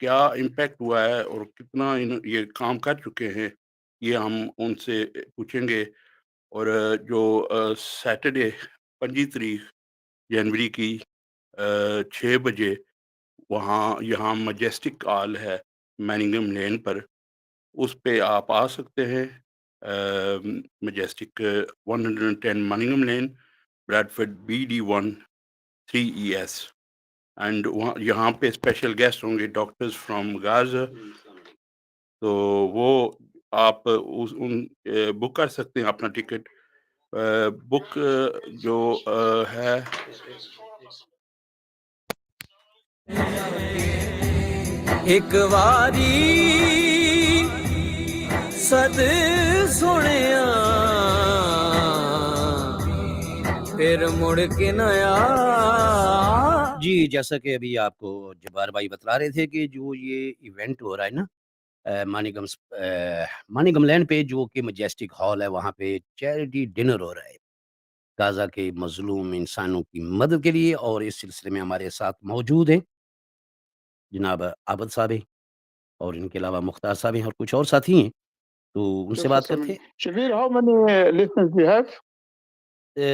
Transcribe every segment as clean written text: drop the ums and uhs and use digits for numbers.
کیا امپیکٹ ہوا ہے اور کتنا یہ کام کر چکے ہیں، یہ ہم ان سے پوچھیں گے۔ اور جو سیٹرڈے 25 تاریخ جنوری کی 6 بجے یہاں مجیسٹک ہال ہے میننگم لین پر، اس پہ آپ آ سکتے ہیں۔ مجیسٹک 110 میننگم Lane, Bradford BD1 3ES، and یہاں پہ اسپیشل گیسٹ ہوں گے ڈاکٹرز فرام غازہ، تو وہ آپ بک کر سکتے ہیں اپنا ٹکٹ۔ بک جو ہے ایک واری صد سنیا پھر مڑ کے نیا۔ جی جیسا کہ ابھی آپ کو جبار بھائی بتلا رہے تھے کہ جو یہ ایونٹ ہو رہا ہے نا مانیگم لینڈ پہ، جو کہ مجیسٹک ہال ہے، وہاں پہ چیریٹی ڈنر ہو رہا ہے غازہ کے مظلوم انسانوں کی مدد کے لیے، اور اس سلسلے میں ہمارے ساتھ موجود ہیں جناب عابد صاحب ہیں، اور ان کے علاوہ مختار صاحب ہیں، اور کچھ اور ساتھی ہیں، تو ان سے بات کرتے ہیں۔ Shabir, how many listeners do you have?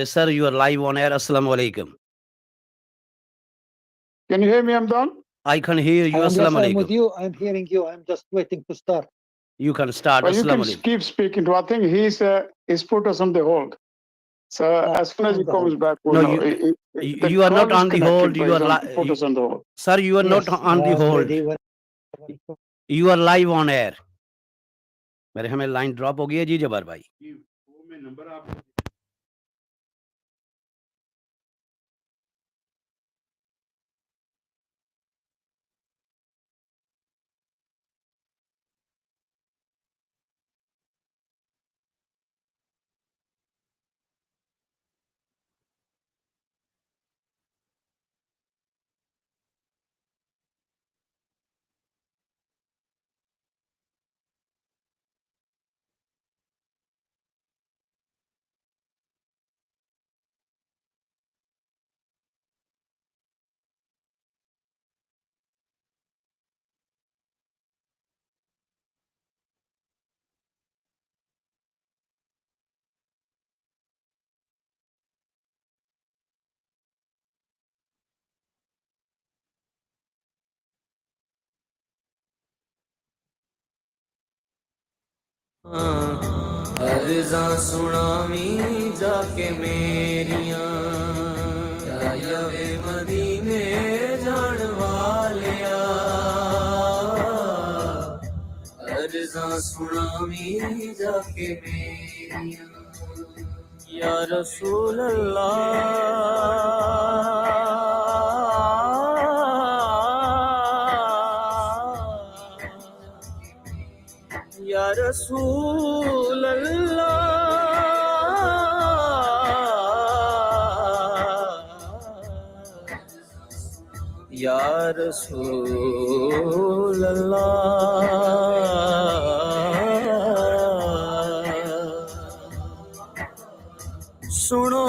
Sir you are live on year. السلام علیکم۔ Can you hear me, Hamdan? I can hear you. Yes, Assalamu I'm with alaikum. you. I'm hearing you. I'm just waiting to start. You can start. Well, you Assalamu can alaikum. keep speaking. I think he's put us on the hold. So as soon as he comes back, we'll No, know. you are not on the hold. You are put us on the hold. sir, you are not on the hold. You are live on air. میرے ہمیں line drop ہو گئی ہے جی جبار بھائی۔ وہ میں number آپ عرضاں سناویں جا کے میریاں، کیا یوے مدینے جان والیا، عرضاں سناویں جا کے میریاں، یا رسول یا رسول اللہ، یا رسول اللہ۔ سنو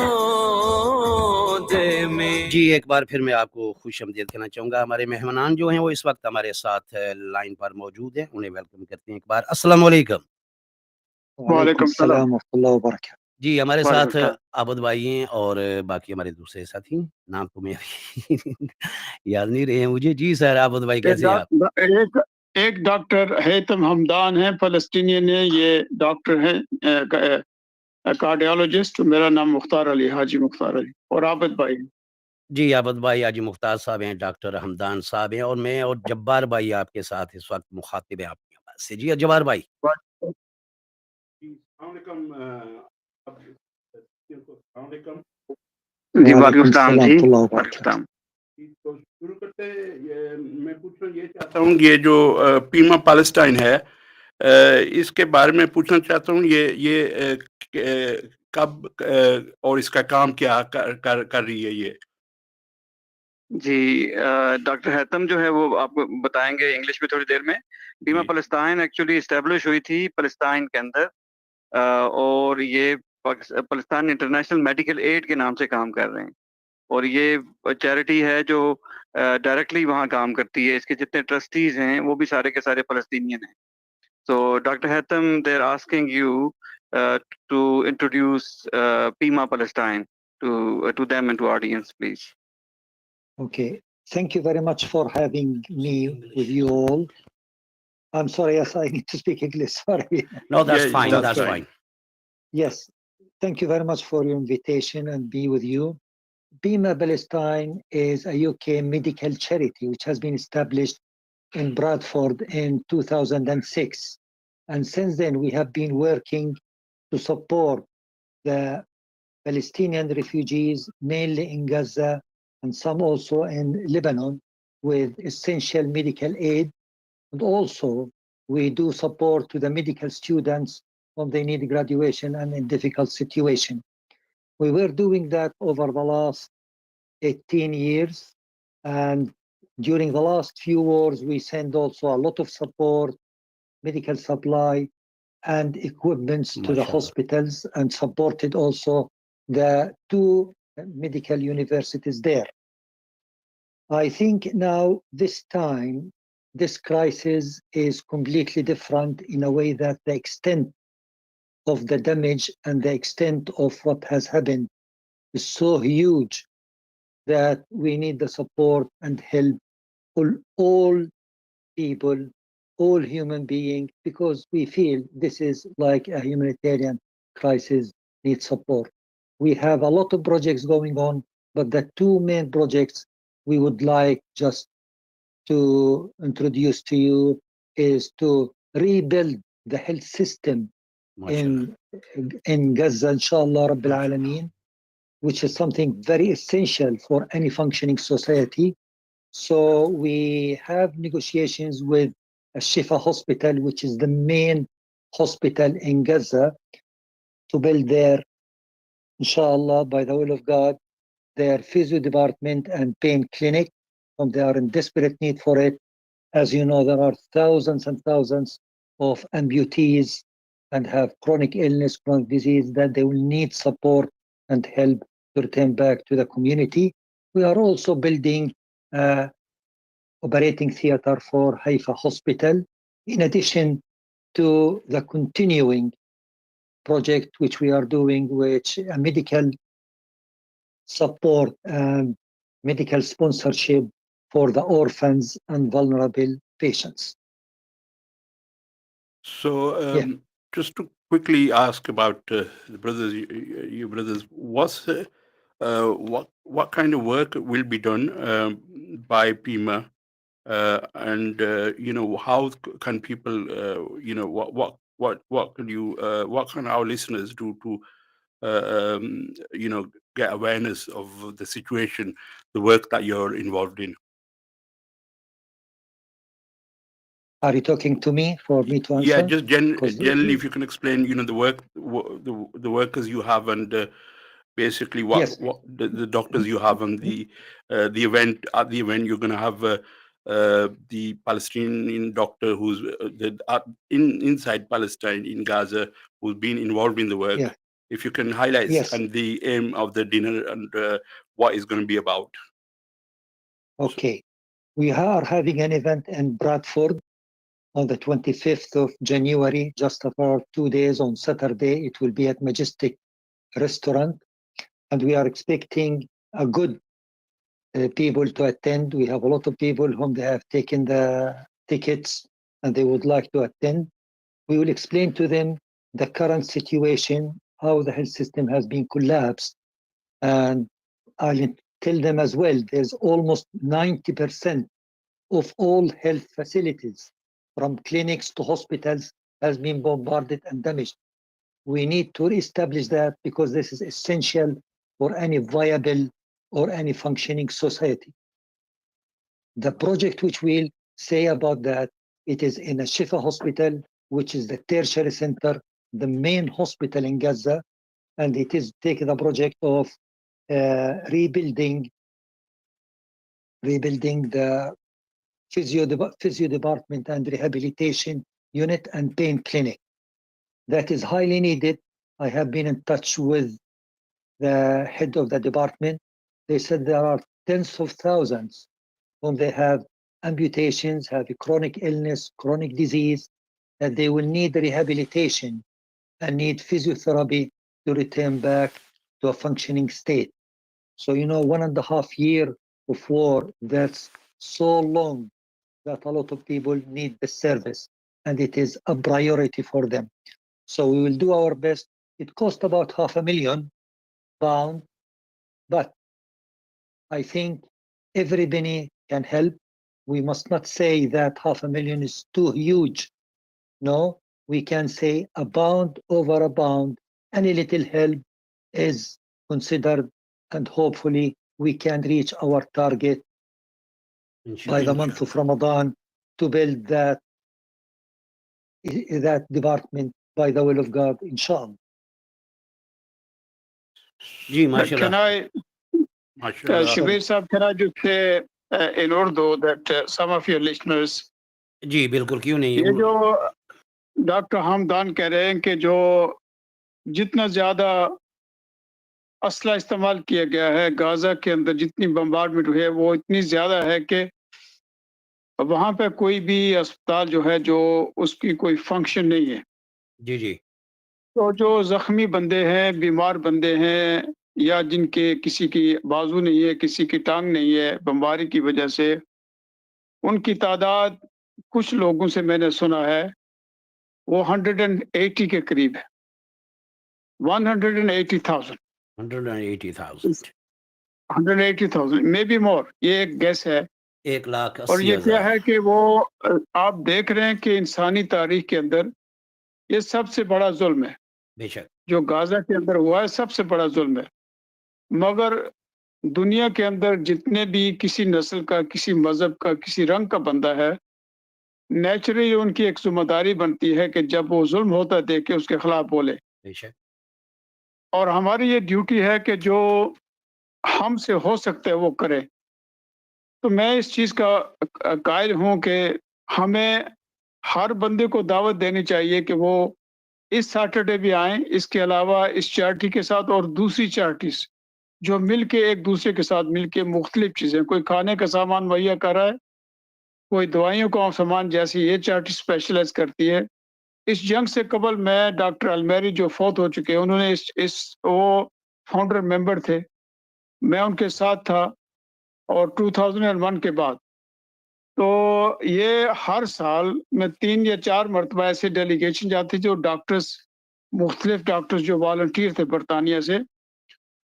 دے میں جی ایک بار پھر میں آپ کو خوش آمدید کہنا چاہوں گا۔ ہمارے مہمانان جو ہیں وہ اس وقت ہمارے ساتھ لائن پر موجود ہیں، انہیں ویلکم کرتے ہیں ایک بار۔ السلام علیکم۔ وعلیکم السلام ورحمۃ اللہ وبرکاتہ۔ جی ہمارے ساتھ عابد بھائی ہیں اور باقی ہمارے دوسرے ساتھی ہیں، نام تو میں یاد نہیں رہے ہیں مجھے۔ جی سر عابد بھائی کیسے ہیں آپ؟ ایک ڈاکٹر ہیثم حمدان ہے، فلسطینین ہے، یہ ڈاکٹر ہیں کارڈیالوجسٹ۔ میرا نام مختار علی، حاجی مختار علی، اور عابد بھائی۔ جی عابد بھائی حاجی مختار صاحب ہیں، ڈاکٹر حمدان صاحب ہیں، اور میں اور جبار بھائی آپ کے ساتھ اس وقت مخاطب ہیں آپ کی آواز سے۔ جی جبار بھائی۔ السلام علیکم۔ السلام علیکم جی وعلیکم السلام جی وعلیکم۔ تو شروع کرتے میں پوچھنا یہ چاہتا ہوں، یہ جو پیما پیلسٹائن ہے، اس کے بارے میں پوچھنا چاہتا ہوں، یہ کب اور اس کا کام کیا کر رہی ہے یہ؟ جی ڈاکٹر ہیثم جو ہے وہ آپ کو بتائیں گے انگلش میں تھوڑی دیر میں۔ پیما پیلسٹائن ایکچولی اسٹیبلش ہوئی تھی فلسطین کے اندر، اور یہ پاکستان انٹرنیشنل میڈیکل ایڈ کے نام سے کام کر رہے ہیں۔ और ये चैरिटी है जो डायरेक्टली वहाँ काम करती है। इसके जितने ट्रस्टीज हैं वो भी सारे के सारे फ़लस्तीनियन हैं। So, Dr. Hatham, they're asking you to introduce PIMA Palestine to them and to audience, please. Okay. Thank you very much for having me with you all. I'm sorry, yes, I need to speak English. Sorry. No, that's Yeah, fine. that's That's fine. fine. Yes. Thank you very much for your invitation and be with you. PIMA Palestine is a UK medical charity which has been established in Bradford in 2006. And since then, we have been working to support the Palestinian refugees, mainly in Gaza and some also in Lebanon, with essential medical aid. And also, we do support to the medical students when they need graduation and in difficult situation. We were doing that over the last 18 years. And during the last few wars, we send also a lot of support, medical supply, and equipments to the MashaAllah. hospitals, and supported also the two medical universities there. I think now this time, this crisis is completely different in a way that the extent of the damage and the extent of what has happened is so huge that we need the support and help all people, all human beings, because we feel this is like a humanitarian crisis, needs support. We have a lot of projects going on, but the two main projects we would like just to introduce to you is to rebuild the health system MashaAllah. in Gaza, inshallah, Rabbil Alameen, which is something very essential for any functioning society. So we have negotiations with Shifa Hospital, which is the main hospital in Gaza, to build their, inshallah, by the will of God, their physio department and pain clinic. And they are in desperate need for it. As you know, there are thousands and thousands of amputees and have chronic illness, chronic disease that they will need support and help to return back to the community. We are also building operating theater for Haifa Hospital, in addition to the continuing project which we are doing, which a medical support and medical sponsorship for the orphans and vulnerable patients. So, Yeah. just to quickly ask about the brothers, you brothers, what kind of work will be done by PIMA, and how can people, what can you, what can our listeners do to, get awareness of the situation, the work that you're involved in? Are you talking to me for me to answer? Yeah, just generally, if you can explain, the work, the workers you have, and basically Yes. what the doctors you have, and the event, at the event you're going to have the Palestinian doctor who's inside Palestine in Gaza, who's been involved in the work. Yeah. If you can highlight Yes. and the aim of the dinner, and what is going to be about. Okay. We are having an event in Bradford on the 25th of January, just for 2 days. On Saturday, it will be at Majestic Restaurant, and we are expecting a good people to attend. We have a lot of people whom they have taken the tickets and they would like to attend. We will explain to them the current situation, how the health system has been collapsed, and I'll tell them as well, there's almost 90% of all health facilities, from clinics to hospitals, has been bombarded and damaged. We need to reestablish that, because this is essential for any viable or any functioning society. The project which we'll say about that, it is in a Shifa Hospital, which is the tertiary center, the main hospital in Gaza, and it is taking the project of rebuilding the physio department and rehabilitation unit and pain clinic. That is highly needed. I have been in touch with the head of the department, They said there are tens of thousands whom they have amputations, have a chronic illness, chronic disease, that they will need rehabilitation and need physiotherapy to return back to a functioning state. So, 1.5 years of war, that's so long that a lot of people need the service, and it is a priority for them. So we will do our best. It cost about £500,000, but I think every penny can help. We must not say that £500,000 is too huge. No, we can say a pound over a pound, any little help is considered, and hopefully we can reach our target by the month of Ramadan to build that department by the will of God, inshallah. جی ماشاء Can Allah. I, Shabir Sahab, can I just say in Urdu that some of your listeners, جی بالکل کیوں نہیں. یہ جو doctor حمدان کہہ رہے ہیں کہ جو جتنا زیادہ اسلحہ استعمال کیا گیا ہے غازہ کے اندر، جتنی بمبارڈمنٹ ہوئی ہے وہ اتنی زیادہ ہے کہ وہاں پہ کوئی بھی اسپتال جو ہے جو اس کی کوئی فنکشن نہیں ہے. جی جی. تو جو زخمی بندے ہیں، بیمار بندے ہیں، یا جن کے کسی کی بازو نہیں ہے، کسی کی ٹانگ نہیں ہے بمباری کی وجہ سے، ان کی تعداد کچھ لوگوں سے میں نے سنا ہے وہ 180 کے قریب ہے. 180,000 مے بی مور، یہ ایک گیس ہے. 1,80,000. اور یہ کیا ہے کہ وہ آپ دیکھ رہے ہیں کہ انسانی تاریخ کے اندر یہ سب سے بڑا ظلم ہے. بے شک. جو غازہ کے اندر ہوا ہے سب سے بڑا ظلم ہے. مگر دنیا کے اندر جتنے بھی کسی نسل کا، کسی مذہب کا، کسی رنگ کا بندہ ہے، نیچرلی ان کی ایک ذمہ داری بنتی ہے کہ جب وہ ظلم ہوتا دیکھ کے اس کے خلاف بولے. بے شک. اور ہماری یہ ڈیوٹی ہے کہ جو ہم سے ہو سکتا ہے وہ کرے. تو میں اس چیز کا قائل ہوں کہ ہمیں ہر بندے کو دعوت دینی چاہیے کہ وہ اس سیٹرڈے بھی آئیں. اس کے علاوہ اس چارٹی کے ساتھ اور دوسری چارٹیز جو مل کے ایک دوسرے کے ساتھ مل کے مختلف چیزیں، کوئی کھانے کا سامان مہیا کر رہا ہے، کوئی دوائیوں کا سامان جیسی یہ چارٹی اسپیشلائز کرتی ہے. اس جنگ سے قبل میں ڈاکٹر المیری جو فوت ہو چکے، انہوں نے وہ فاؤنڈر ممبر تھے، میں ان کے ساتھ تھا، اور 2001 کے بعد تو یہ ہر سال میں 3 یا 4 مرتبہ ایسے ڈیلیگیشن جاتی تھی، اور ڈاکٹرز، مختلف ڈاکٹرز جو والنٹیئر تھے برطانیہ سے،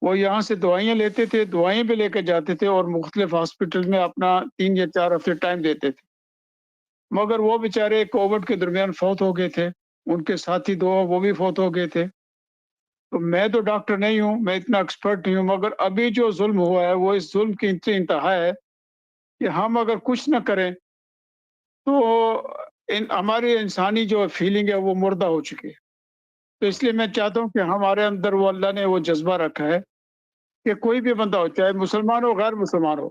وہ یہاں سے دوائیاں لیتے تھے، دوائیں بھی لے کے جاتے تھے، اور مختلف ہاسپٹل میں اپنا 3 یا 4 ہفتے ٹائم دیتے تھے. مگر وہ بیچارے کووڈ کے درمیان فوت ہو گئے تھے. ان کے ساتھی 2 وہ بھی فوت ہو گئے تھے. تو میں تو ڈاکٹر نہیں ہوں، میں اتنا ایکسپرٹ نہیں ہوں، مگر ابھی جو ظلم ہوا ہے وہ اس ظلم کی انتہا ہے کہ ہم اگر کچھ نہ کریں تو ہماری انسانی جو فیلنگ ہے وہ مردہ ہو چکی ہے. تو اس لیے میں چاہتا ہوں کہ ہمارے اندر وہ اللہ نے وہ جذبہ رکھا ہے کہ کوئی بھی بندہ ہو، چاہے مسلمان ہو غیر مسلمان ہو،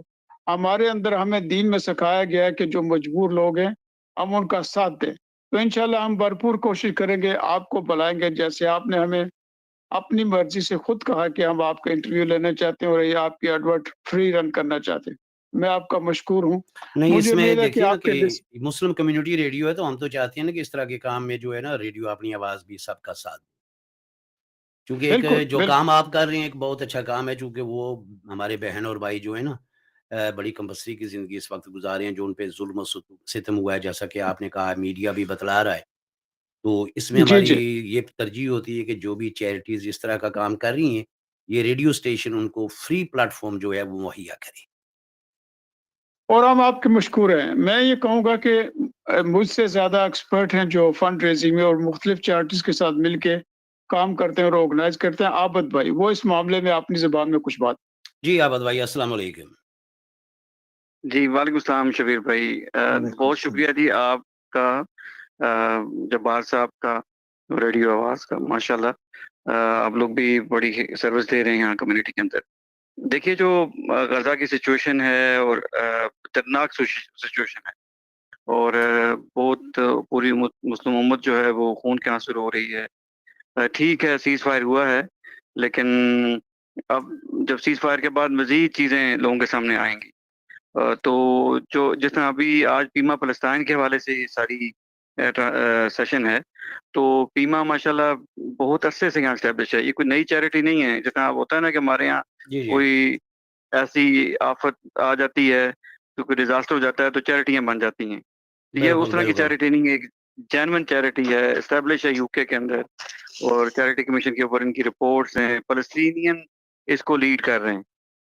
ہمارے اندر ہمیں دین میں سکھایا گیا ہے کہ جو مجبور لوگ ہیں ہم ان کا ساتھ دیں. تو انشاءاللہ ہم بھرپور کوشش کریں گے، آپ کو بلائیں گے، جیسے آپ نے ہمیں اپنی مرضی سے خود کہا کہ ہم آپ کا انٹرویو لینا چاہتے ہیں اور یہ آپ کی ایڈورٹ فری رن کرنا چاہتے ہیں. میں آپ کا مشکور ہوں. نہیں، اس میں دیکھیے نا آپ کے کہ مسلم کمیونٹی ریڈیو ہے، تو ہم تو چاہتے ہیں نا کہ اس طرح کے کام میں جو ہے نا ریڈیو اپنی آواز بھی سب کا ساتھ، چونکہ ایک جو کام آپ کر رہے ہیں ایک بہت اچھا کام ہے، چونکہ وہ ہمارے بہن اور بھائی جو ہے نا بڑی کمپسری کی زندگی اس وقت گزارے ہیں، جو ان پہ ظلم و ستم ہوا ہے، جیسا کہ آپ نے کہا میڈیا بھی بتلا رہا ہے. تو اس میں ہماری یہ ترجیح ہوتی ہے کہ جو بھی چیریٹیز اس طرح کا کام کر رہی ہیں، یہ ریڈیو اسٹیشن ان کو فری پلیٹ فارم جو ہے وہ مہیا کرے. اور ہم آپ کے مشکور ہیں. میں یہ کہوں گا کہ مجھ سے زیادہ ایکسپرٹ ہیں جو فنڈ ریزنگ میں اور مختلف چارٹیز کے ساتھ مل کے کام کرتے ہیں اور آرگنائز کرتے ہیں. عابد بھائی وہ اس معاملے میں اپنی زبان میں کچھ بات. جی عابد بھائی، السلام علیکم. جی وعلیکم السلام شبیر بھائی، بہت شکریہ جی آپ کا، جبار صاحب کا، ریڈیو آواز کا. ماشاءاللہ آپ لوگ بھی بڑی سروس دے رہے ہیں یہاں کمیونٹی کے اندر. دیکھیے جو غزہ کی سچویشن ہے اور خطرناک سچویشن ہے، اور بہت پوری مسلم امت جو ہے وہ خون کے آنسو رو رہی ہے. ٹھیک ہے سیز فائر ہوا ہے، لیکن اب جب سیز فائر کے بعد مزید چیزیں لوگوں کے سامنے آئیں گی. تو جو جس طرح ابھی آج پیما فلسطین کے حوالے سے یہ ساری سیشن ہے, تو پیما ماشاءاللہ بہت عرصے سے یہاں اسٹیبلش ہے. یہ کوئی نئی چیریٹی نہیں ہے. جس طرح ہوتا ہے نا کہ ہمارے یہاں جی جی کوئی ایسی آفت آ جاتی ہے تو کوئی ڈیزاسٹر ہو جاتا ہے تو چیریٹیاں بن جاتی ہیں. یہ اس بالکل طرح کی بالکل چیریٹی نہیں ہے, ایک جینون چیریٹی ہے, اسٹیبلش ہے یو کے اندر, اور چیریٹی کمیشن کے اوپر ان کی رپورٹس ہیں. فلسطینین اس کو لیڈ کر رہے ہیں,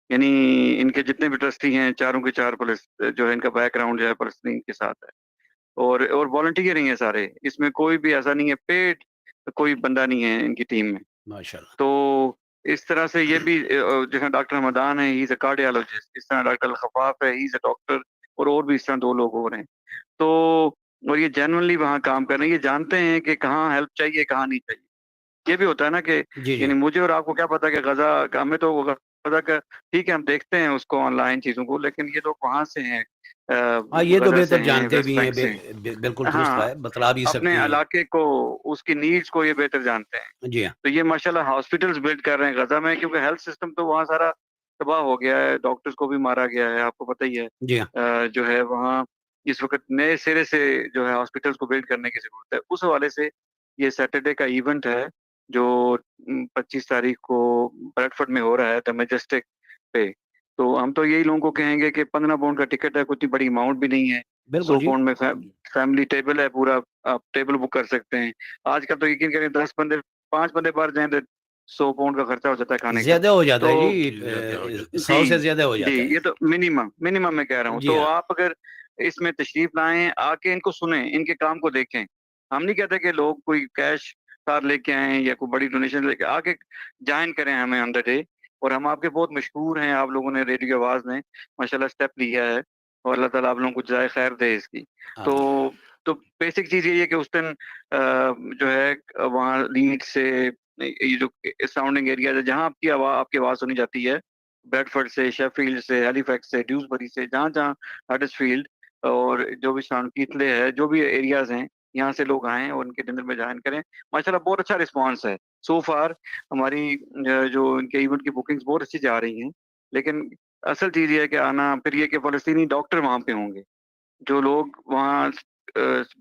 یعنی ان کے جتنے بھی ٹرسٹی ہیں چاروں کے چار جو ہے ان کا بیک گراؤنڈ جو ہے فلسطین کے ساتھ ہے, اور والنٹیئرنگ ہے سارے. اس میں کوئی بھی ایسا نہیں ہے پیڈ کوئی بندہ نہیں ہے ان کی ٹیم میں. ماشاء اللہ. تو اس طرح سے یہ بھی جیسے ڈاکٹر حمدان ہے, ہی از اے کارڈیالوجسٹ, اس طرح ڈاکٹر الخفاف ہے, ہی از اے ڈاکٹر, اور بھی اس طرح 2 لوگ ہو رہے ہیں. تو اور یہ جینونلی وہاں کام کر رہے ہیں, یہ جانتے ہیں کہ کہاں ہیلپ چاہیے کہاں نہیں چاہیے. یہ بھی ہوتا ہے نا کہ جی جی یعنی مجھے اور آپ کو کیا پتا کہ غزہ ہمیں تو غزہ کا ٹھیک ہے ہم دیکھتے ہیں اس کو آن لائن چیزوں کو, لیکن یہ لوگ وہاں سے ہیں, ہاں یہ تو غزہ سے بہتر ہیں, جانتے ویسٹ بھی ہیں. بینک سے. بالکل درست ہاں, ہے, بتلا بھی اپنے سکتے ہیں. علاقے کو اس کی نیڈز کو یہ بہتر جانتے ہیں. جی ہاں تو یہ ماشاءاللہ ہاسپٹلز بلڈ کر رہے ہیں غزہ میں, کیونکہ ہیلتھ سسٹم تو وہاں سارا تباہ ہو گیا ہے, ڈاکٹرز کو بھی مارا گیا ہے, آپ کو پتہ ہی ہے. جی ہاں جو ہے وہاں اس وقت نئے سرے سے جو ہے ہاسپٹلز کو بلڈ کرنے کی ضرورت ہے. اس حوالے سے یہ سیٹرڈے کا ایونٹ ہے جو 25 تاریخ کو بریڈ فورڈ میں ہو رہا ہے, دا میجسٹک پہ. تو ہم تو یہی لوگوں کو کہیں گے کہ 15 پاؤنڈ کا ٹکٹ ہے, کوئی بڑی اماؤنٹ بھی نہیں ہے. بالکل 100 جی. پاؤنڈ میں فیملی ٹیبل ہے پورا, آپ ٹیبل بک کر سکتے ہیں. آج کل تو یقین کریں 10 بندے 5 بندے باہر جائیں تو 100 پاؤنڈ کا خرچہ ہو جاتا ہے کھانے کا. زیادہ ہو جاتا تو ہے جی. زیادہ ہو جاتا 100 سے جی زیادہ ہو جی, جاتا ہے. یہ تو منیمم میں کہہ رہا ہوں. جی تو ہاں آپ اگر اس میں تشریف لائیں, آ کے ان کو سنیں, ان کے کام کو دیکھیں. ہم نہیں کہتے کہ لوگ کوئی کیش کار لے کے آئیں یا کوئی بڑی ڈونیشن لے کے آ کے جوائن کریں ہمیں آن دا ڈے. اور ہم آپ کے بہت مشکور ہیں, آپ لوگوں نے ریڈیو آواز نے ماشاءاللہ اسٹیپ لیا ہے, اور اللہ تعالیٰ آپ لوگوں کو جزائے خیر دے اس کی. تو آمین. تو بیسک چیز یہ ہے کہ اس دن جو ہے وہاں لیڈ سے یہ جو سراؤنڈنگ ایریا ہے جہاں آپ کی آواز سنی جاتی ہے, بریڈ فورڈ سے, شیفیلڈ سے, ہیلی فیکس سے, ڈیوزبری سے, جہاں ہڈرس فیلڈ, اور جو بھی کیتلے ہے, جو بھی ایریاز ہیں, یہاں سے لوگ آئیں اور ان کے ڈنر میں جوائن کریں. ماشاءاللہ بہت اچھا رسپانس ہے سو فار. ہماری جو ان کے ایونٹ کی بکنگز بہت اچھی جا رہی ہیں, لیکن اصل چیز یہ ہے کہ آنا پھر یہ کہ فلسطینی ڈاکٹر وہاں پہ ہوں گے, جو لوگ وہاں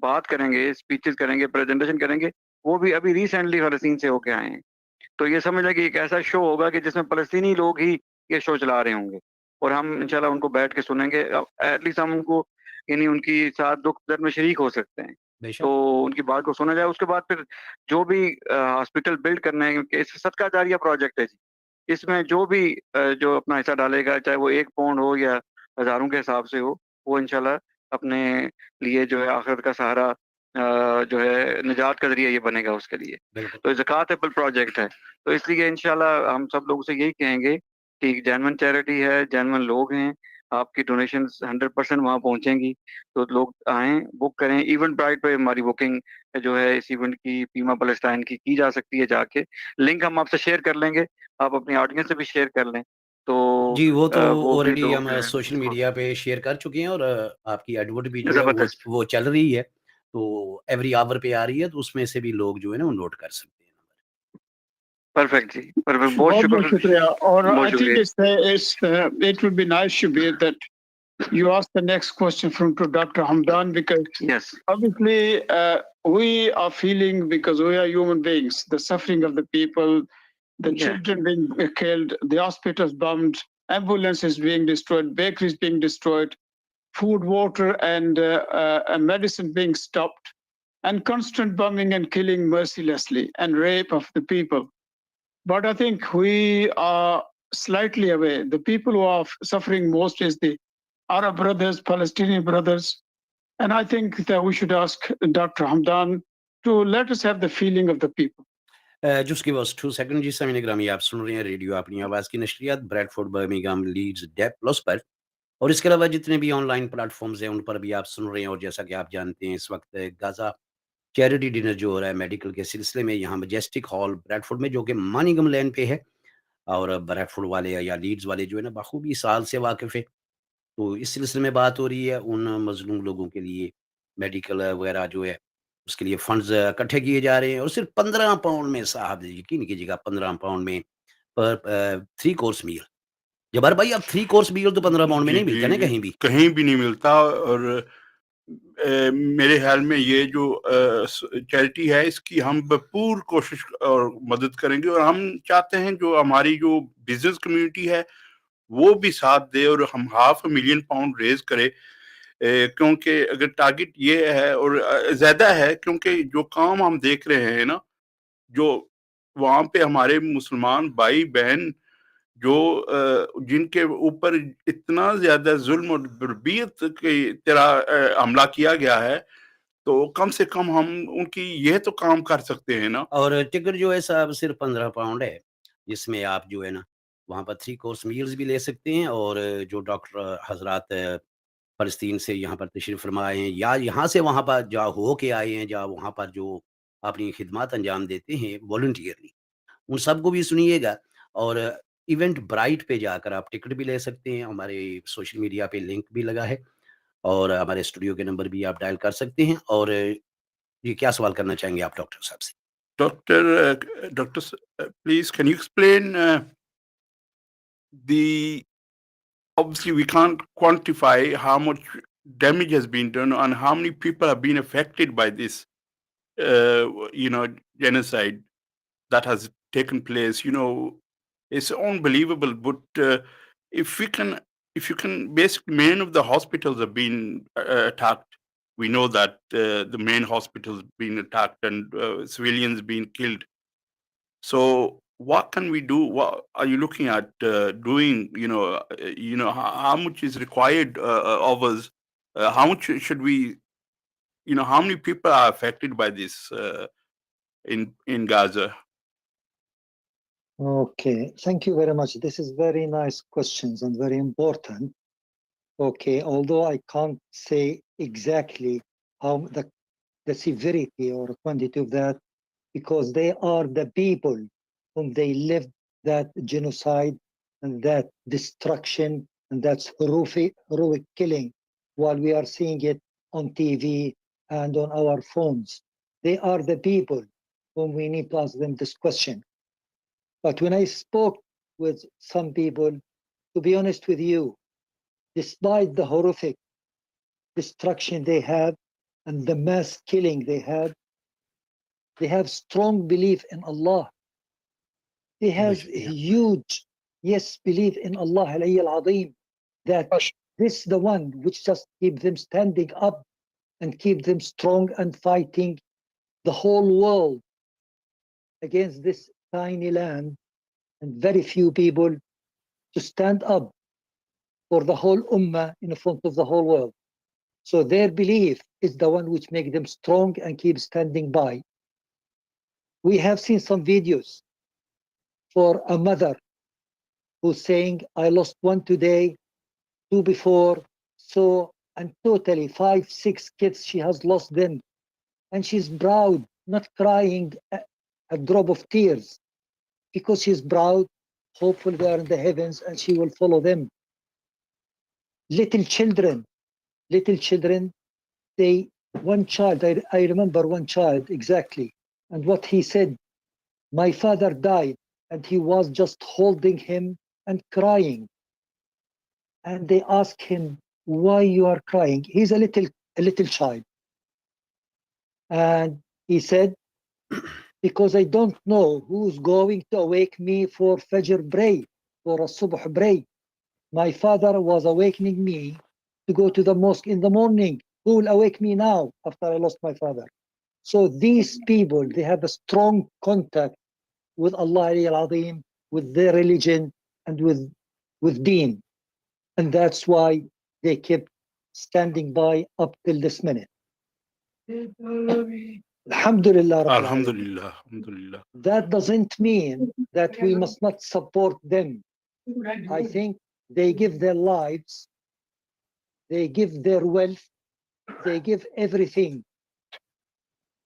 بات کریں گے, اسپیچز کریں گے, پریزنٹیشن کریں گے, وہ بھی ابھی ریسنٹلی فلسطین سے ہو کے آئے ہیں. تو یہ سمجھ لیں کہ ایک ایسا شو ہوگا کہ جس میں فلسطینی لوگ ہی یہ شو چلا رہے ہوں گے, اور ہم انشاءاللہ ان کو بیٹھ کے سنیں گے. ایٹ لیسٹ ہم ان کو یعنی ان کی ساتھ دکھ درد میں شریک ہو سکتے ہیں. بے تو شک. ان کی بات کو سنا جائے. اس کے بعد پھر جو بھی ہاسپٹل بلڈ کرنا ہے, کیونکہ اس صدقہ جاریہ پروجیکٹ ہے جی, اس میں جو بھی جو اپنا حصہ ڈالے گا, چاہے وہ 1 پاؤنڈ ہو یا ہزاروں کے حساب سے ہو, وہ انشاءاللہ اپنے لیے جو ہے آخرت کا سہارا جو ہے نجات کا ذریعہ یہ بنے گا اس کے لیے. بالکل. تو زکوٰۃ پروجیکٹ ہے. تو اس لیے انشاءاللہ ہم سب لوگوں سے یہی کہیں گے کہ جینون چیریٹی ہے, جینون لوگ ہیں, آپ کی ڈونیشنز 100% وہاں پہنچیں گی. تو لوگ آئیں, بک کریں. ایونٹ برائٹ پہ ہماری بکنگ جو ہے اس ایونٹ کی پیما پلسٹائن کی جا سکتی ہے. جا کے لنک ہم آپ سے شیئر کر لیں گے, آپ اپنی آڈینس سے بھی شیئر کر لیں. تو جی وہ تو وہ بھی آلریڈی لوگ ہم جو ہے سوشل اس کو میڈیا پہ شیئر کر چکے ہیں, اور آپ کی ایڈورٹ بھی جو ہے زبردست. وہ چل رہی ہے. تو ایوری آور پہ آ رہی ہے, تو اس میں سے بھی لوگ جو ہے نا وہ نوٹ کر سکتے ہیں. پرفیکٹ جی, پرفیکٹ. بہت بہت بہت شکر, شکریہ. اور بہت I think شکریہ. it would be nice, Shabir, that you ask the next question from to Dr. Hamdan, because yes obviously we are feeling, because we are human beings, the suffering of the people, the Yeah. children being killed, the hospitals bombed, ambulances being destroyed, bakeries being destroyed, food, water, and medicine being stopped, and constant bombing and killing mercilessly, and rape of the people. But I think we are slightly away. The people who are suffering most is the Arab brothers, Palestinian brothers. And I think that we should ask Dr. Hamdan to let us have the feeling of the people. جس کی بس 2 second. جی سامعین گرامی, آپ سن رہے ہیں radio اپنی آواز کی نشریات Bradford, Birmingham, Leeds, DAB plus پر, اور اس کے علاوہ جتنے بھی آن لائن پلیٹ فارمز ہیں ان پر بھی آپ سن رہے ہیں. اور جیسا کہ آپ جانتے ہیں اس وقت غازہ چیریٹی ڈنر جو ہو رہا ہے میڈیکل کے سلسلے میں یہاں میجسٹک ہال بریڈ فورڈ میں, جو کہ ماننگھم لین پہ ہے, اور بریڈ فورڈ والے یا لیڈز والے جو ہے نا بخوبی سال سے واقف ہے. تو اس سلسلے میں بات ہو رہی ہے ان مظلوم لوگوں کے لیے میڈیکل وغیرہ جو ہے اس کے لیے فنڈز اکٹھے کیے جا رہے ہیں, اور صرف 15 پاؤنڈ میں, صاحب یقین کیجیے گا 15 پاؤنڈ میں पर 3 कोर्स मील। जब्बार भाई, अब 3 कोर्स मील तो 15 पाउंड में जी, नहीं मिलता ना जी, कहीं भी। कहीं भी नहीं मिलता। और मेरे ख्याल में ये जो चैरिटी है, इसकी हम भरपूर कोशिश और मदद करेंगे, और हम चाहते हैं जो हमारी जो बिजनेस कम्युनिटी है वो भी साथ दे, और हम £500,000 रेज करें, क्योंकि अगर टारगेट ये है और ज्यादा है, क्योंकि जो काम हम देख रहे हैं ना, जो वहां पे हमारे मुसलमान भाई बहन जो जिनके ऊपर इतना ज्यादा जुल्म और बर्बियत की तरह हमला किया गया है, तो कम से कम हम उनकी यह तो काम कर सकते हैं ना। और टिकट जो है साहब सिर्फ 15 पाउंड है, जिसमें आप जो है ना वहाँ पर 3 कोर्स मील्स भी ले सकते हैं, और जो डॉक्टर हजरात फ़लस्तीन से यहाँ पर तशरीफ़ फरमा आए हैं, या यहाँ से वहाँ पर जा हो के आए हैं, या वहाँ पर जो अपनी खिदमत अंजाम देते हैं वॉलंटियरली, उन सबको भी सुनिएगा। और इवेंट ब्राइट पे जाकर आप टिकट भी ले सकते हैं। हमारे सोशल मीडिया पे लिंक भी लगा है, और हमारे स्टूडियो के नंबर भी आप डायल कर सकते हैं। और ये क्या सवाल करना चाहेंगे आप डॉक्टर साहब से? Doctor, please, can you explain the obviously we can't quantify how much damage has been done and how many people have been affected by this, genocide that has taken place. It's unbelievable. But if we can, if you can, basically, many of the hospitals have been attacked. We know that the main hospitals been attacked and civilians being killed. So what can we do? What are you looking at doing? How much is required of us? How much should we? How many people are affected by this in Gaza? Okay, thank you very much. This is very nice questions and very important. Okay, although I can't say exactly how the severity or quantity of that, because they are the people whom they lived that genocide and that destruction and that's heroic killing, while we are seeing it on TV and on our phones. They are the people whom we need to ask them this question. But when I spoke with some people, to be honest with you, despite the horrific destruction they had and the mass killing they have strong belief in Allah. They have huge, yes, belief in Allah al-Azim, that this the one which just keep them standing up and keep them strong and fighting the whole world against this tiny land and very few people to stand up for the whole ummah in front of the whole world. So their belief is the one which makes them strong and keep standing by. We have seen some videos for a mother who's saying, I lost one today, two before, so, and totally 5, 6 kids, she has lost them. And she's proud, not crying a drop of tears, because she's proud, hopefully they are in the heavens and she will follow them. Little children, one child, I remember one child exactly, and what he said, my father died, and he was just holding him and crying. And they asked him, why you are crying? He's a little child. And he said, because I don't know who's going to awake me for Fajr prayer, for a Subh prayer. My father was awakening me to go to the mosque in the morning. Who will awake me now after I lost my father? So these people, they have a strong contact with Allah al-Azim, with their religion, and with Deen. And that's why they kept standing by up till this minute. Alhamdulillah. Alhamdulillah, alhamdulillah. That doesn't mean that we must not support them. I think they give their lives, they give their wealth, they give everything.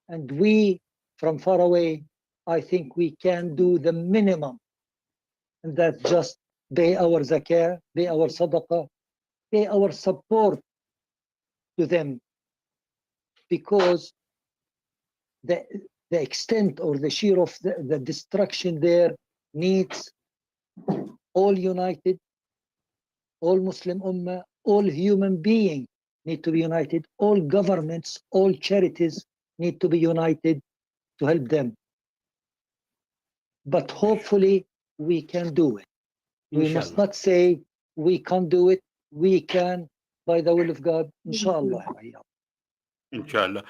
And we, from far away, I think we can do the minimum. And that's just pay our zakah, pay our sadaqah, pay our support to them. Because the extent or the sheer of the destruction there needs all united, all Muslim Ummah, all human beings need to be united, all governments, all charities need to be united to help them. But hopefully we can do it. We must Inshallah. not say we can't do it. We can, by the will of God, inshallah. Inshallah.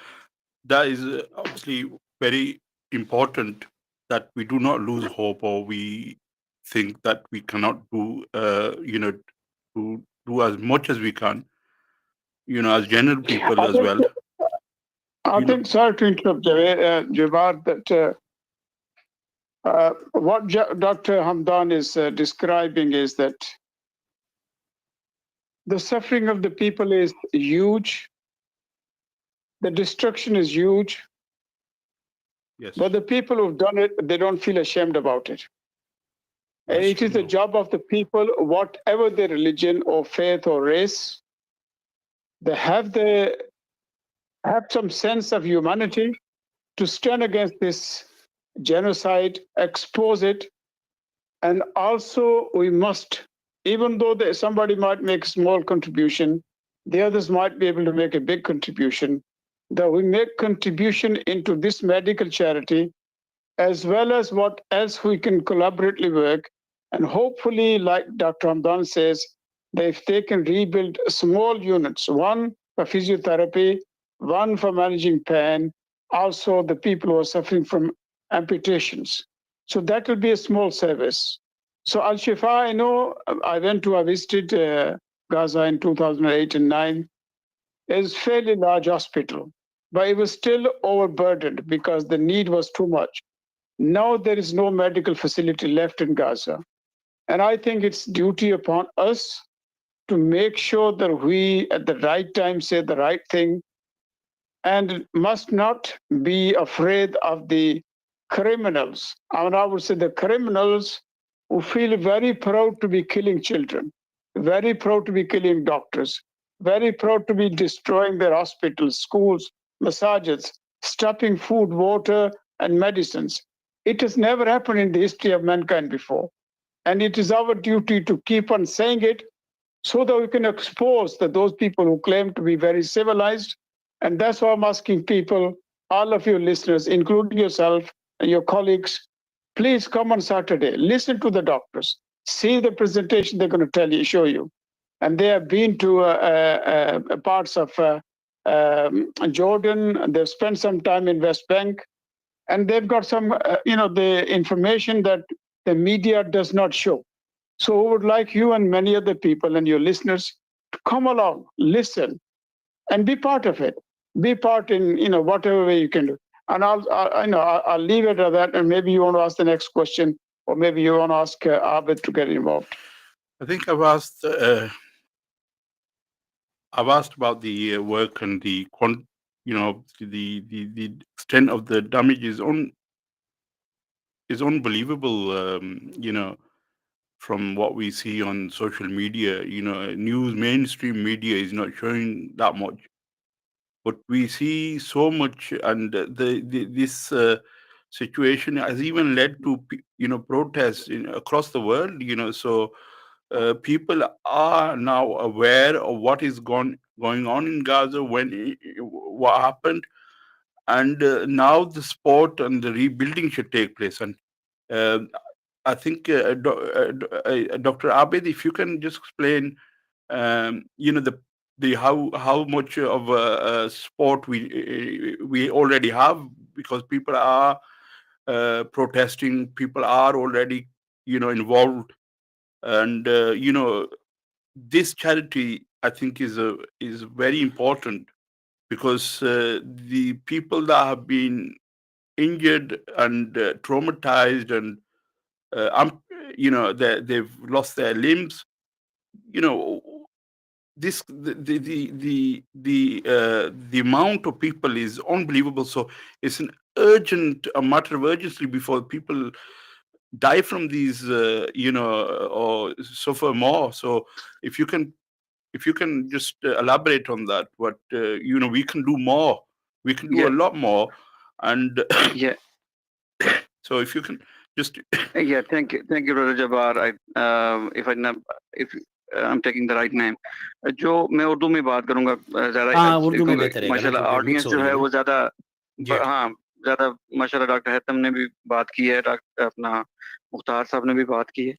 That is obviously very important that we do not lose hope or we think that we cannot do, to do as much as we can, as general people as well. I You know, think, sorry to interrupt, Jawad, that what Dr. Hamdan is describing is that the suffering of the people is huge, the destruction is huge, yes, but the people who've done it, they don't feel ashamed about it. And That's it is the true. job of the people, whatever their religion or faith or race, they have some sense of humanity to stand against this genocide, expose it, and also we must, even though somebody might make a small contribution, the others might be able to make a big contribution, that we make contribution into this medical charity, as well as what else we can collaboratively work. And hopefully, like Dr. Hamdan says, that if they can rebuild small units, one for physiotherapy, one for managing pain, also the people who are suffering from amputations. So that will be a small service. So Al Shifa, I know I visited Gaza in 2008 and 9. It's a fairly large hospital, but it was still overburdened because the need was too much. Now there is no medical facility left in Gaza. And I think it's duty upon us to make sure that we at the right time say the right thing and must not be afraid of the criminals. I would say the criminals who feel very proud to be killing children, very proud to be killing doctors, very proud to be destroying their hospitals, schools, massages, stopping food, water, and medicines. It has never happened in the history of mankind before. And it is our duty to keep on saying it so that we can expose those people who claim to be very civilized. And that's why I'm asking people, all of you listeners, including yourself and your colleagues, please come on Saturday, listen to the doctors, see the presentation they're going to show you. And they have been to parts of Jordan, they've spent some time in West Bank, and they've got some, the information that the media does not show. So I would like you and many other people and your listeners to come along, listen, and be part of it. Be part in whatever way you can do. And I'll leave it at that. And maybe you want to ask the next question, or maybe you want to ask Abid to get involved. I think I've asked about the work and the the extent of the damage is unbelievable. From what we see on social media, mainstream media is not showing that much, but we see so much, and this situation has even led to protests across the world. So people are now aware of what is going on in Gaza, what happened, and now the support and the rebuilding should take place. And I think Dr. Abed, if you can just explain, the how much of support we already have, because people are protesting, people are already involved, and this charity, I think, is very important, because the people that have been injured and traumatized, and they've lost their limbs. This the amount of people is unbelievable. So it's a matter of urgency before people die from these, or suffer more. So if you can just elaborate on that, what we can do more, we can do a lot more, and Yeah. so if you can Just Yeah, thank you, Brother Jabbar. If I'm taking the right name, जो मैं उर्दू में बात करूंगा ज़्यादा हाँ, उर्दू में बेहतर रहेगा ना, माशाल्लाह क्योंकि ऑडियंस मिक्स हो जो रही है है वो ना। ज़्यादा जी। हाँ ज़्यादा माशाल्लाह डॉक्टर हैतम ने भी बात की है, डॉक्टर अपना मुख्तार साहब ने भी बात की है।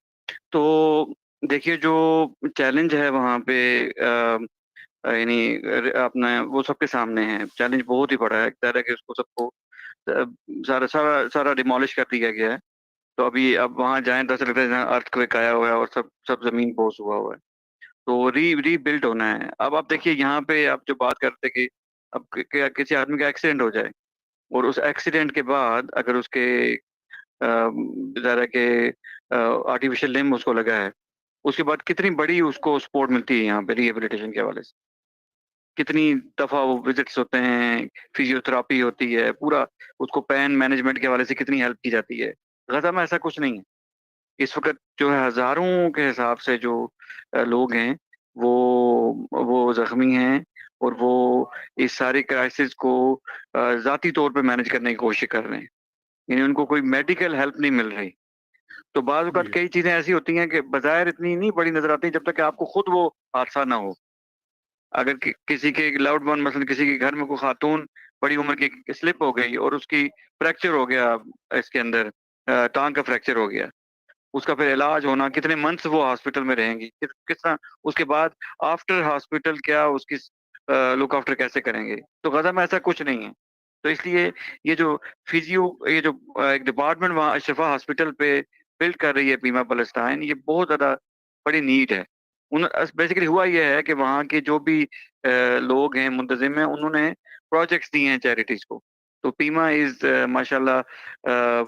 तो देखिए जो चैलेंज है वहाँ पे यानी अपना वो सबके सामने है, चैलेंज बहुत ही बड़ा है, तरह के उसको सबको सारा डिमोलिश कर दिया गया है। तो अभी अब वहाँ जाएं तो ऐसा लगता है जहाँ अर्थक्वेक आया हुआ है और सब जमीन बोस हुआ हुआ है, तो रीबिल्ड होना है। अब आप देखिए यहाँ पे आप जो बात करते कि अब किसी आदमी का एक्सीडेंट हो जाए और उस एक्सीडेंट के बाद अगर उसके ज़रा के आर्टिफिशियल लिम्ब उसको लगा है, उसके बाद कितनी बड़ी उसको सपोर्ट मिलती है यहाँ पे रिहेबिलिटेशन के हवाले से, कितनी दफ़ा वो विजिट्स होते हैं, फिजियोथेरापी होती है, पूरा उसको पेन मैनेजमेंट के हवाले से कितनी हेल्प की जाती है। गज़ा में ऐसा कुछ नहीं है। इस वक़्त जो है हज़ारों के हिसाब से जो लोग हैं वो ज़ख्मी हैं और वो इस सारी क्राइसिस को ज़ाती तौर पे मैनेज करने की कोशिश कर रहे हैं। यानी उनको कोई मेडिकल हेल्प नहीं मिल रही। तो बाज़ औक़ात कई चीज़ें ऐसी होती हैं कि बज़ाहिर इतनी नहीं बड़ी नज़र आती जब तक कि आपको खुद वो हादसा ना हो। अगर किसी के लव्ड वन मसलन किसी के घर में कोई खातून बड़ी उम्र की स्लिप हो गई और उसकी फ्रैक्चर हो गया इसके अंदर टाँग का फ्रैक्चर हो गया। उसका फिर इलाज होना, कितने मंथ्स वो हॉस्पिटल में रहेंगी, किस तरह उसके बाद आफ्टर हॉस्पिटल क्या उसकी लुक आफ्टर कैसे करेंगे। तो गज़ा में ऐसा कुछ नहीं है। तो इसलिए ये जो ये जो एक डिपार्टमेंट वहाँ अशफा हॉस्पिटल पे बिल्ड कर रही है पीमा पैलेस्टाइन, ये बहुत ज़्यादा बड़ी नीड है। बेसिकली हुआ ये है कि वहाँ के जो भी लोग हैं मुंतज़िम हैं, उन्होंने प्रोजेक्ट्स दिए हैं चैरिटीज़ को। तो पीमा इज़ माशाल्लाह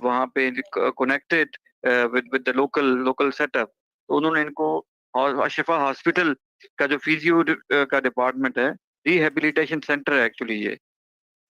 वहाँ पे connected with the local setup। तो उन्होंने इनको और अशफा हॉस्पिटल का जो फिजियो का डिपार्टमेंट है, रिहेबिलिटेशन सेंटर है एक्चुअली ये,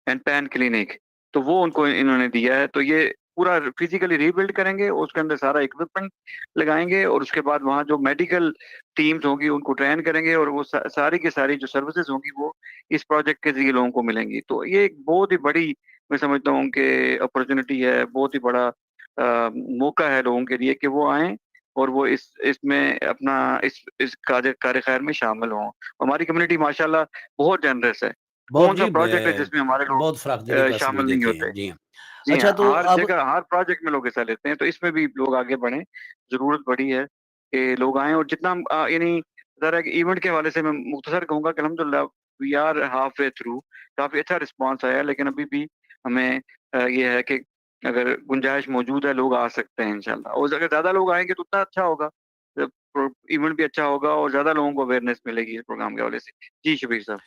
एंड पैन क्लिनिक, तो वो उनको इन्होंने दिया है। तो ये पूरा फिजिकली रीबिल्ड करेंगे, उसके अंदर सारा इक्विपमेंट लगाएंगे और उसके बाद वहाँ जो मेडिकल टीम्स होंगी उनको ट्रेन करेंगे और वो सारी की सारी जो सर्विसेज होंगी वो इस प्रोजेक्ट के जरिए लोगों को मिलेंगी। तो ये एक बहुत ही बड़ी मैं समझता हूँ कि अपॉर्चुनिटी है, बहुत ही बड़ा मौका है लोगों के लिए कि वो आएँ और वो इसमें अपना इस कार्य खैर में शामिल हों। हमारी कम्युनिटी माशाल्लाह बहुत जनरस है। बहुत कौन-सा जी, प्रोजेक्ट है जिसमें हमारे लोग बहुत फ़राख़दिली का असर भी शामिल नहीं देखे होते? हैं। जी हाँ। जी अच्छा, हाँ, तो हर अब जगह, हर प्रोजेक्ट में लोग हिस्सा लेते हैं, तो इसमें भी लोग आगे बढ़ें। ज़रूरत बड़ी है कि लोग आएँ और जितना यानी ज़रा इवेंट के हवाले से मैं मुख्तसर कहूँगा कि अल्हम्दुलिल्लाह we are half way through, काफ़ी अच्छा रिस्पॉन्स आया है, लेकिन अभी भी हमें ये है कि अगर गुंजाइश मौजूद है, लोग आ सकते हैं इंशाल्लाह और अगर ज़्यादा लोग आएँगे तो उतना अच्छा होगा। इवेंट भी अच्छा होगा और ज़्यादा लोगों को अवेयरनेस मिलेगी इस प्रोग्राम के हवाले से। जी, शबीर साहब।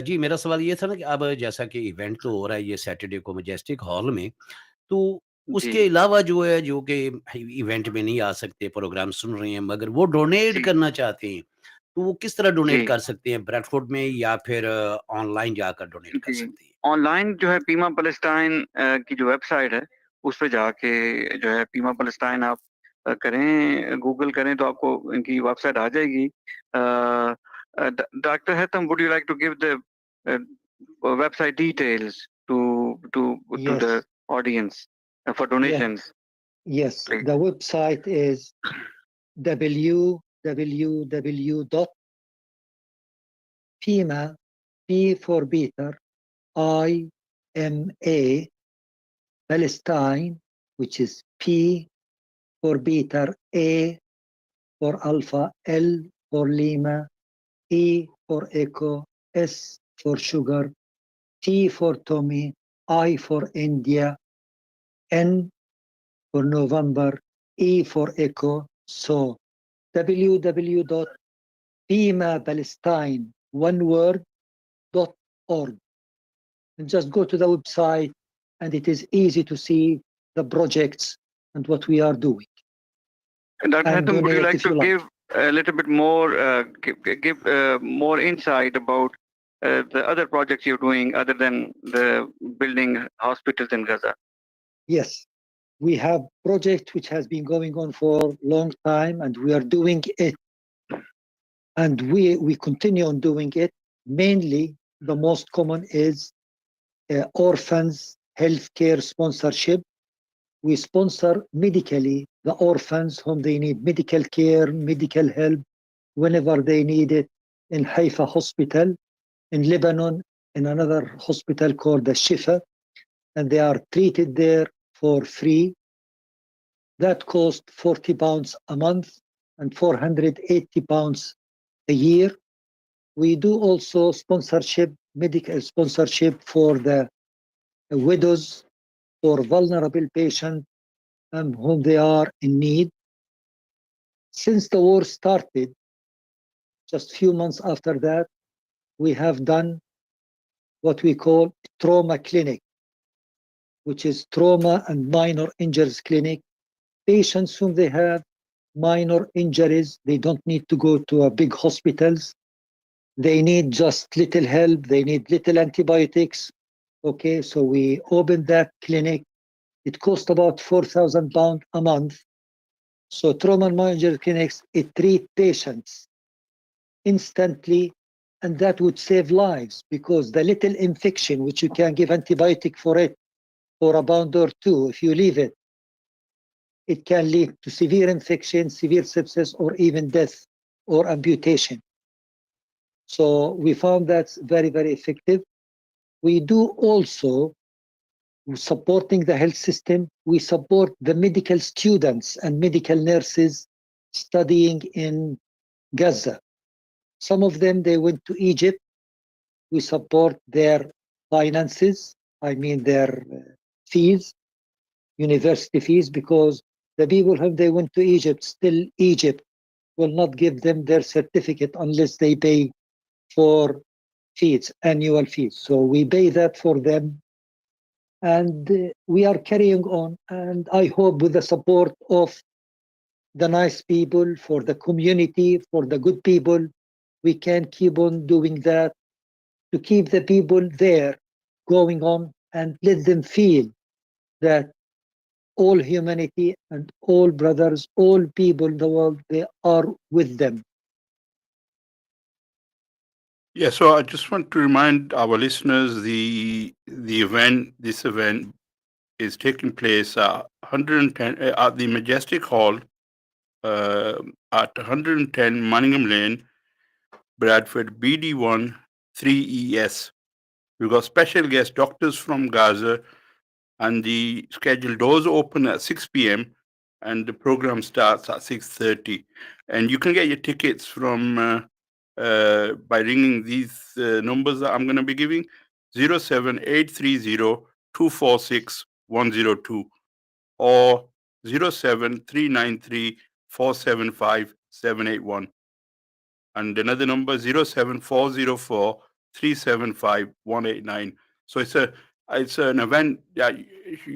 जी, मेरा सवाल ये था ना कि अब जैसा कि इवेंट तो हो रहा है ये सैटरडे को मैजेस्टिक हॉल में, तो उसके जी, अलावा जो है जो कि इवेंट में नहीं आ सकते, प्रोग्राम सुन रहे हैं मगर वो डोनेट जी, करना चाहते हैं, तो वो किस तरह डोनेट जी, कर सकते हैं? ब्रैडफोर्ड में या फिर ऑनलाइन जाकर डोनेट कर जी। सकते हैं? ऑनलाइन जो है पीमा पैलेस्टाइन की जो वेबसाइट है, उस पे जाके जो है पीमा पैलेस्टाइन आप करें, गूगल करें तो आपको इनकी वेबसाइट आ जाएगी। Doctor Haitham, would you like to give the website details to the Yes, audience for yes, donations yes. Please? The website is www.pima, P for Peter, IMA, Palestine, which is P for Peter, A for Alpha, L for Lima, E for Echo, S for Sugar, T for Tommy, I for India, N for November, E for Echo. So www.pimapalestine, one word, .org. And just go to the website and it is easy to see the projects and what we are doing. Dr. And Hatham, would you donate like if to you like. give a little bit more, give more insight about the other projects you're doing other than the building hospitals in Gaza? Yes, we have project which has been going on for a long time and we are doing it. And we continue on doing it. Mainly, the most common is orphans healthcare sponsorship. We sponsor medically the orphans whom they need medical care, medical help, whenever they need it, in Haifa Hospital, in Lebanon, in another hospital called the Shifa, and they are treated there for free. That costs £40 a month and £480 a year. We do also sponsorship, medical sponsorship for the widows or vulnerable patients whom they are in need. Since the war started, just few months after that, we have done what we call trauma clinic, which is trauma and minor injuries clinic. Patients whom they have minor injuries, they don't need to go to a big hospitals. They need just little help. They need little antibiotics. Okay, so we opened that clinic. It costs about £4,000 a month. So trauma and minor injury clinics, it treat patients instantly, and that would save lives, because the little infection, which you can give antibiotic for it for a pound or two, if you leave it, it can lead to severe infection, severe sepsis, or even death or amputation. So we found that's very, very effective. We do also supporting the health system. We support the medical students and medical nurses studying in Gaza. Some of them, they went to Egypt. We support their finances, I mean their fees, university fees, because the people who they went to Egypt, still Egypt will not give them their certificate unless they pay for fees, annual fees. So we pay that for them, and we are carrying on. And I hope with the support of the nice people, for the community, for the good people, we can keep on doing that to keep the people there going on and let them feel that all humanity and all brothers, all people in the world, they are with them. Yeah, so I just want to remind our listeners this event is taking place 110 at the Majestic Hall at 110 Manningham Lane, Bradford, BD1 3ES. We've got special guest doctors from Gaza, and the scheduled doors open at 6 p.m. and the program starts at 6:30. And you can get your tickets from by ringing these numbers that I'm going to be giving: 07830246102 or 07393475781, and another number 07404375189. So it's an event that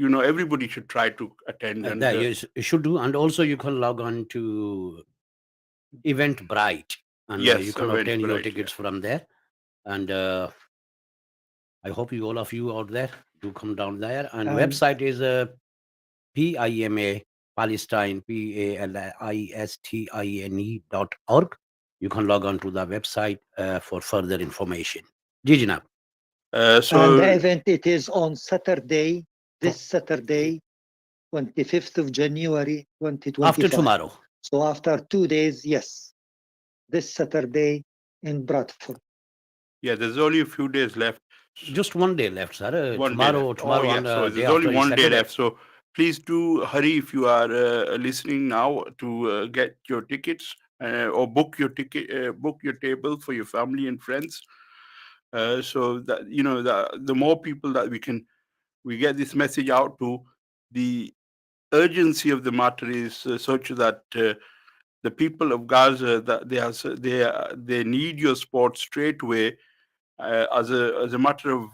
everybody should try to attend. And That you should do, and also you can log on to Eventbrite, and yes, you can obtain your Eventbrite, tickets from there. And I hope all of you out there do come down there. And website is PIMA Palestine PALISTINE.org. You can log on to the website for further information. Ji Janab. And the event, it is on Saturday, this Saturday, 25th of January 2025. After tomorrow. So after 2 days, yes, this Saturday in Bradford. Yeah, there's only a few days left. Just 1 day left, sir. One Tomorrow, day left. and So day there's only after 1 day Saturday. left. So please do hurry if you are listening now to get your tickets or book your ticket, book your table for your family and friends. So that the more people that we get this message out to, the urgency of the matter is such that the people of Gaza, that they need your support straight away. As a matter of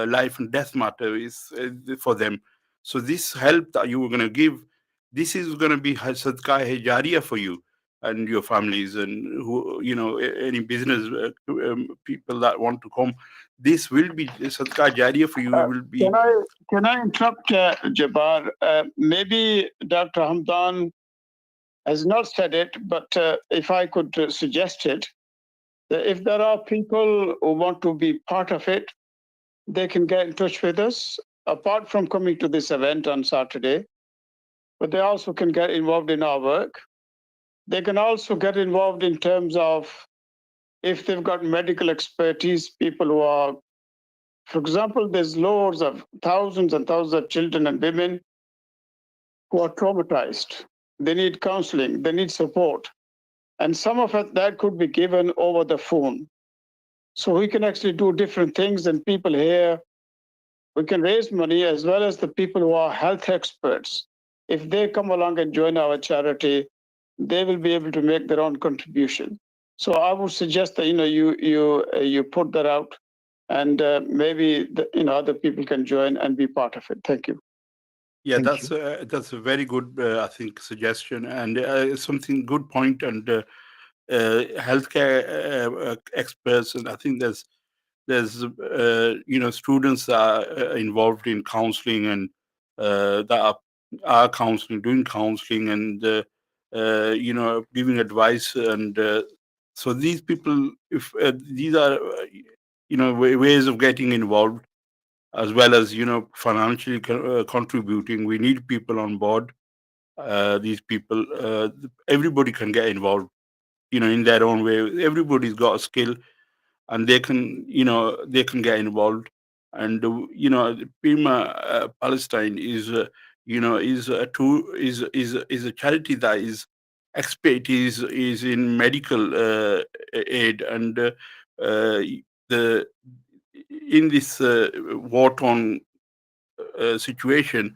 life and death matter is for them. So this help that you were going to give, this is going to be sadaqah jariya for you and your families, and who any business people that want to come. This will be sadaqah jariya for you. It will be. Can I interrupt, Jabbar? Maybe Dr. Hamdan has not said it, but if I could suggest it, that if there are people who want to be part of it, they can get in touch with us. Apart from coming to this event on Saturday, but they also can get involved in our work. They can also get involved in terms of if they've got medical expertise, people who are, for example, there's loads of thousands and thousands of children and women who are traumatized. They need counseling, they need support. And some of it that could be given over the phone. So we can actually do different things, and people here, we can raise money as well as the people who are health experts. If they come along and join our charity, they will be able to make their own contribution. So I would suggest that you put that out, and maybe other people can join and be part of it. Thank you. Yeah, Thank that's a very good, I think, suggestion, and something good point. And healthcare experts, and I think there's students that are involved in counseling, and that are counseling, doing counseling, and giving advice, and so these people, if these are ways of getting involved, as well as financially contributing. We need people on board. These people, everybody can get involved, in their own way. Everybody's got a skill, and they can get involved. And PIMA Palestine is is a tool, is a charity that is expertise is in medical aid, and the in this war-torn situation,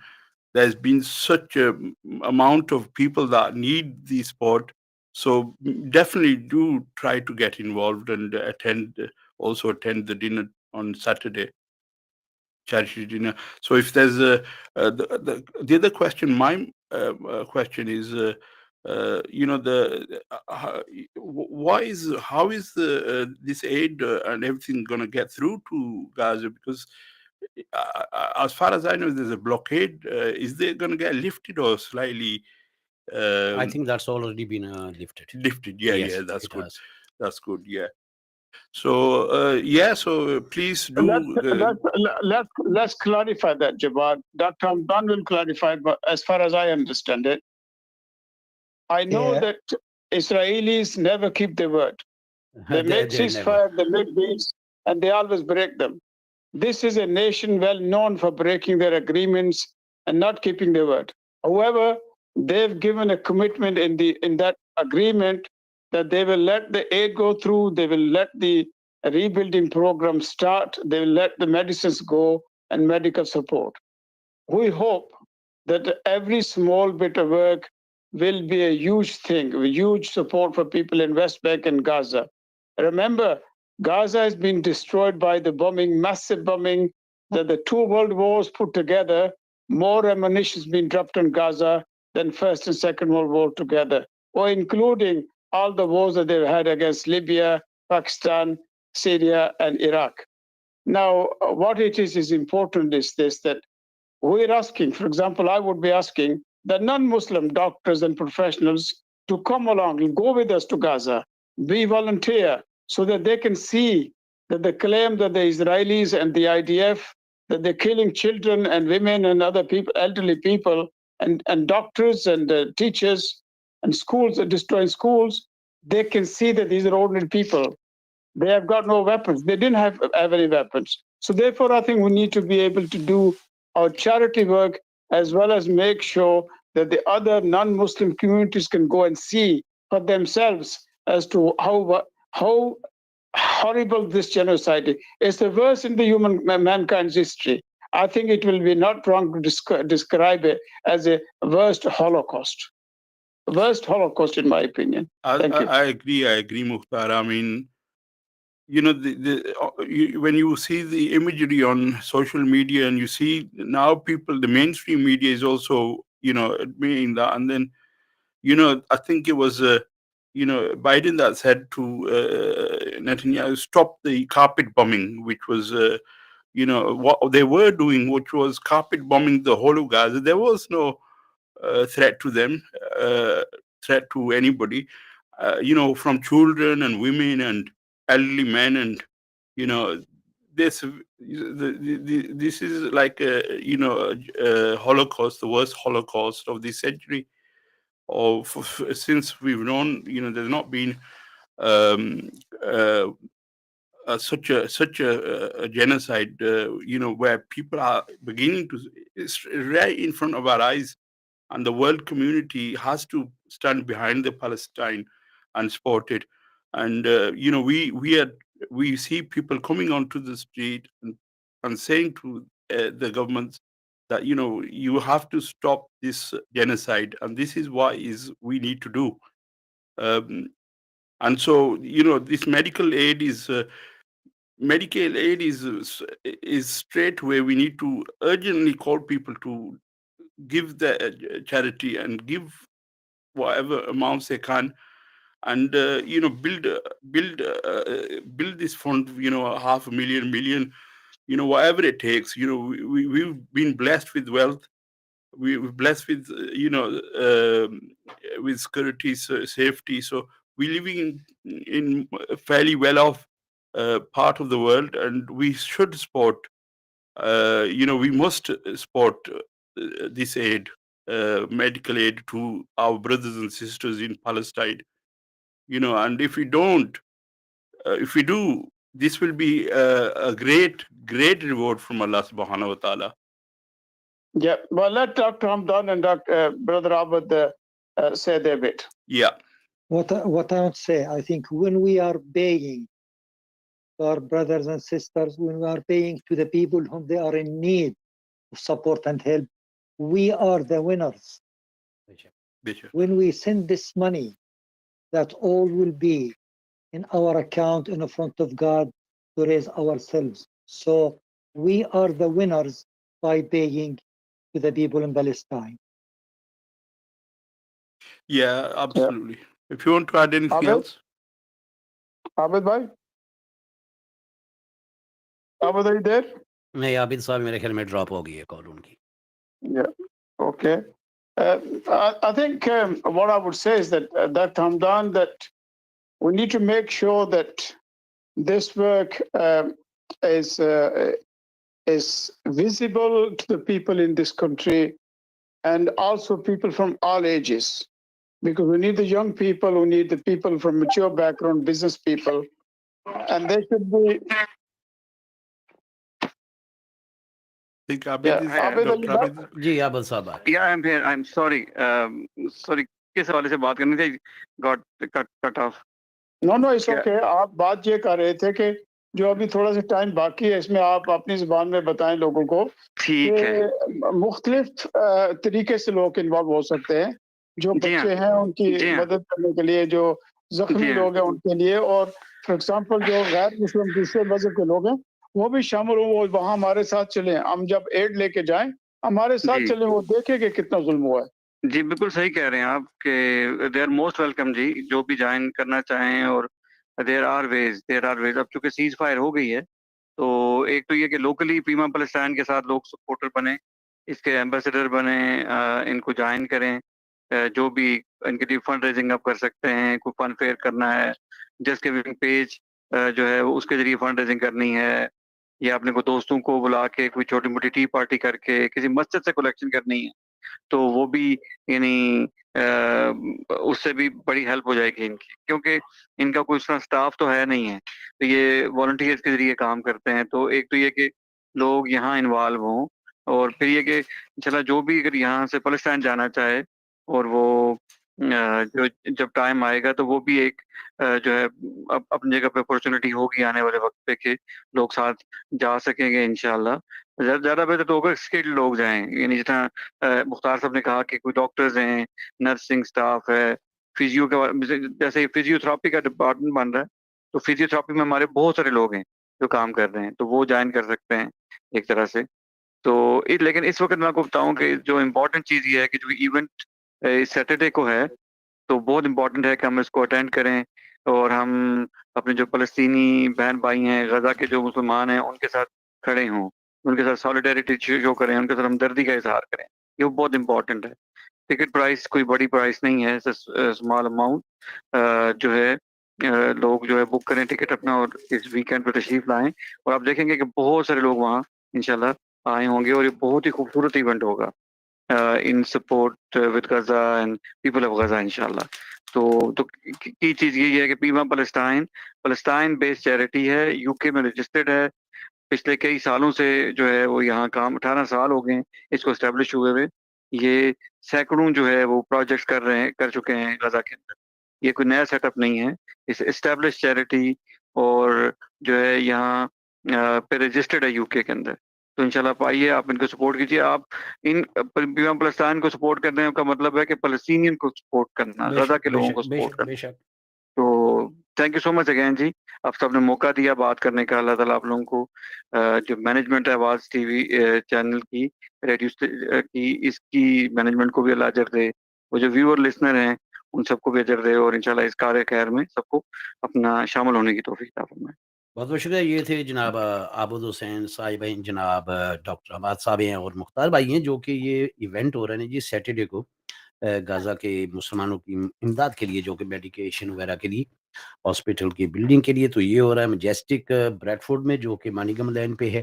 there's been such a amount of people that need the sport. So definitely do try to get involved and also attend the dinner on Saturday, charity dinner. So if there's the other question, my question is, how is this aid and everything going to get through to Gaza? Because as far as I know, there's a blockade. Is they going to get lifted or slightly? I think that's already been lifted. Lifted, yeah, Yes, yeah, that's it good. has. That's good, yeah. So so please do. Let's clarify that, Jabbar. Dr. Hamdan will clarify, but as far as I understand it, I know Yeah. that Israelis never keep their word. They make They never. ceasefire, they make deals, and they always break them. This is a nation well known for breaking their agreements and not keeping their word. However, they've given a commitment in that agreement that they will let the aid go through, they will let the rebuilding program start, they will let the medicines go and medical support. We hope that every small bit of work will be a huge thing, a huge support for people in West Bank and Gaza. Remember, Gaza has been destroyed by the bombing, massive bombing, that the two world wars put together, more ammunition has been dropped on Gaza than First and Second World War together, or including all the wars that they've had against Libya, Pakistan, Syria, and Iraq. Now, what it is important is this, that we're asking, for example, I would be asking the non-Muslim doctors and professionals to come along and go with us to Gaza, be volunteer, so that they can see that the claim that the Israelis and the IDF, that they're killing children and women and other people, elderly people, and doctors and teachers, and schools are destroying schools, they can see that these are ordinary people. They have got no weapons. They didn't have any weapons. So therefore, I think we need to be able to do our charity work as well as make sure that the other non-Muslim communities can go and see for themselves as to how horrible this genocide is. It's the worst in the mankind's history. I think it will be not wrong to describe it as a worst Holocaust. Worst Holocaust, in my opinion. Thank you. I agree, Mukhtar. I mean, when you see the imagery on social media, and you see now people, the mainstream media is also admitting that. And then I think it was Biden that said to Netanyahu, stop the carpet bombing, which was what they were doing, which was carpet bombing the whole of Gaza. There was no threat to them, threat to anybody, from children and women and elderly men, and this is like a Holocaust, the worst Holocaust of this century. Since we've known, there's not been um, uh, such a genocide, where people are beginning to, it's right in front of our eyes, and the world community has to stand behind the Palestine and support it. And we see people coming onto the street and saying to the governments that you have to stop this genocide, and this is what is we need to do. Um, and so this medical aid is straight away. We need to urgently call people to give the charity and give whatever amounts they can, and build this fund, 500,000 million, whatever it takes. We've been blessed with wealth. We're blessed with with security, safety. So we're living in a fairly well off part of the world, and we should support, we must support this aid, medical aid to our brothers and sisters in Palestine. And if we don't, if we do, this will be a great, great reward from Allah subhanahu wa ta'ala. Yeah, well, let Dr. Hamdan and Brother Abed say their bit. Yeah. What I want to say, I think when we are paying to our brothers and sisters, when we are paying to the people whom they are in need of support and help, we are the winners. Bishop. When we send this money, that all will be in our account in front of God to raise ourselves. So we are the winners by paying to the people in Palestine. Yeah, absolutely. If you want to add anything Abed? else. Abed bhai? Abed, are you there? नहीं, आबिद साहब मेरे ख्याल में drop हो गई है call उनकी. Yeah, okay. I think what I would say is that Hamdan, that we need to make sure that this work is visible to the people in this country, and also people from all ages, because we need the young people, we need the people from mature background, business people, and they should be. think Abed is Abed, are you Dr. back? Abed. जी आबिद साहब आ गए. Yeah, I'm here. I'm sorry. Sorry. किस हवाले से बात करनी थी? Got cut off. No, it's okay. आप बात ये कर रहे थे कि जो अभी थोड़ा सा टाइम बाकी है, इसमें आप अपनी जुबान में बताएं लोगों को ठीक है. कि मुख्तलिफ तरीके से लोग इन्वॉल्व हो सकते हैं. जो बच्चे हैं उनकी मदद करने के लिए, जो जख्मी लोग हैं उनके लिए, और फॉर एग्जांपल जो गैर मुस्लिम दूसरे मजहब के लोग हैं वो भी शामिल हो, वो वहाँ हमारे साथ चले. हम जब एड लेके जाएं हमारे साथ चले, वो देखें कि कितना जुल्म हुआ है. जी बिल्कुल सही कह रहे हैं आप कि दे आर मोस्ट वेलकम जी, जो भी ज्वाइन करना चाहें. और देयर आर वेज. अब चूंकि सीज फायर हो गई है, तो एक तो ये कि लोकली पीमा पैलेस्टाइन के साथ लोग सपोर्टर बने, इसके एम्बेसडर बने, इनको ज्वाइन करें. जो भी इनके लिए फंड रेजिंग आप कर सकते हैं, कोई फंड फेयर करना है, जस्ट गिविंग पेज जो है उसके जरिए फंड रेजिंग करनी है, या अपने को दोस्तों को बुला के कोई छोटी मोटी टी पार्टी करके किसी मस्जिद से कलेक्शन करनी है, तो वो भी यानी उससे भी बड़ी हेल्प हो जाएगी इनकी, क्योंकि इनका कोई उसका स्टाफ तो है नहीं है, तो ये वॉलंटियर्स के जरिए काम करते हैं. तो एक तो ये कि लोग यहाँ इन्वॉल्व हों, और फिर ये कि चला जो भी अगर यहाँ से पैलेस्टाइन जाना चाहे, और वो जो जब टाइम आएगा तो वो भी एक जो है अपनी जगह पे अपॉर्चुनिटी होगी आने वाले वक्त पे कि लोग साथ जा सकेंगे इंशाल्लाह. ज़्यादा बेहतर तो होगा स्किल्ड लोग जाएं, यानी जितना मुख्तार साहब ने कहा कि कोई डॉक्टर्स हैं, नर्सिंग स्टाफ है, फिजियो के, जैसे फिजियोथेरेपी का डिपार्टमेंट बन रहा है, तो फिजियोथेरेपी में हमारे बहुत सारे लोग हैं जो काम कर रहे हैं, तो वो ज्वाइन कर सकते हैं एक तरह से. तो लेकिन इस वक्त मैं आपको बताऊं कि जो इम्पोर्टेंट चीज़ ये है कि जो इवेंट सैटरडे को है, तो बहुत इम्पोर्टेंट है कि हम इसको अटेंड करें, और हम अपने जो फ़लस्तीनी बहन भाई हैं, गज़ा के जो मुसलमान हैं, उनके साथ खड़े हों, उनके साथ सॉलिडेरिटी शो करें, उनके साथ हमदर्दी का इजहार करें. ये बहुत इम्पोर्टेंट है. टिकट प्राइस कोई बड़ी प्राइस नहीं है, स्मॉल अमाउंट जो है, لوگ جو ہے بک کریں ٹکٹ اپنا اور اس ویکینڈ پہ تشریف لائیں, اور آپ دیکھیں گے کہ بہت سارے لوگ وہاں انشاءاللہ آئے ہوں گے, اور یہ بہت ہی خوبصورت ایونٹ ہوگا in support with Gaza and people of Gaza انشاءاللہ. تو کی چیز یہی ہے کہ پیما پلسٹائن بیسڈ چیریٹی ہے, یو کے میں رجسٹرڈ ہے, پچھلے کئی سالوں سے جو ہے وہ یہاں کام 18 سال ہو گئے ہیں اس کو اسٹیبلش ہوئے ہوئے. یہ سینکڑوں جو ہے وہ پروجیکٹس کر چکے ہیں غزہ کے اندر. یہ کوئی نیا سیٹ اپ نہیں ہے, اس اسٹیبلش چیریٹی اور جو ہے یہاں پہ رجسٹرڈ ہے یو کے اندر. تو انشاءاللہ آپ آئیے, آپ ان کو سپورٹ کیجیے. آپ ان پیما پلسطین کو سپورٹ کرنے کا مطلب ہے کہ فلسطینین کو سپورٹ کرنا, بے غزہ شک کے بے لوگوں کو شک بے سپورٹ شک کرنا. بے شک. تو thank you so much again جی, آپ سب نے موقع دیا بات کرنے کا. اللہ تعالیٰ آپ لوگوں کو جو مینجمنٹ ہے آواز ٹی وی چینل کی, ریڈیو کی, اس کی مینجمنٹ کو بھی اللہ اجر دے, وہ جو ویور لسنر ہیں ان سب کو بھی اجر دے, اور انشاءاللہ اس کار خیر میں سب کو اپنا شامل ہونے کی توفیق عطا فرمائے. بہت بہت شکریہ. یہ تھے جناب عابد حسین صاحب ہیں, جناب ڈاکٹر عباد صاحب ہیں, اور مختار بھائی ہیں, جو کہ یہ ایونٹ ہو رہا ہے جی سیٹرڈے کو غزہ کے مسلمانوں کی امداد کے لیے, جو کہ میڈیکیشن وغیرہ کے لیے, ہاسپٹل کی بلڈنگ کے لیے. تو یہ ہو رہا ہے میجسٹک بریڈفورڈ میں, جو کہ مانیگم لین پہ ہے,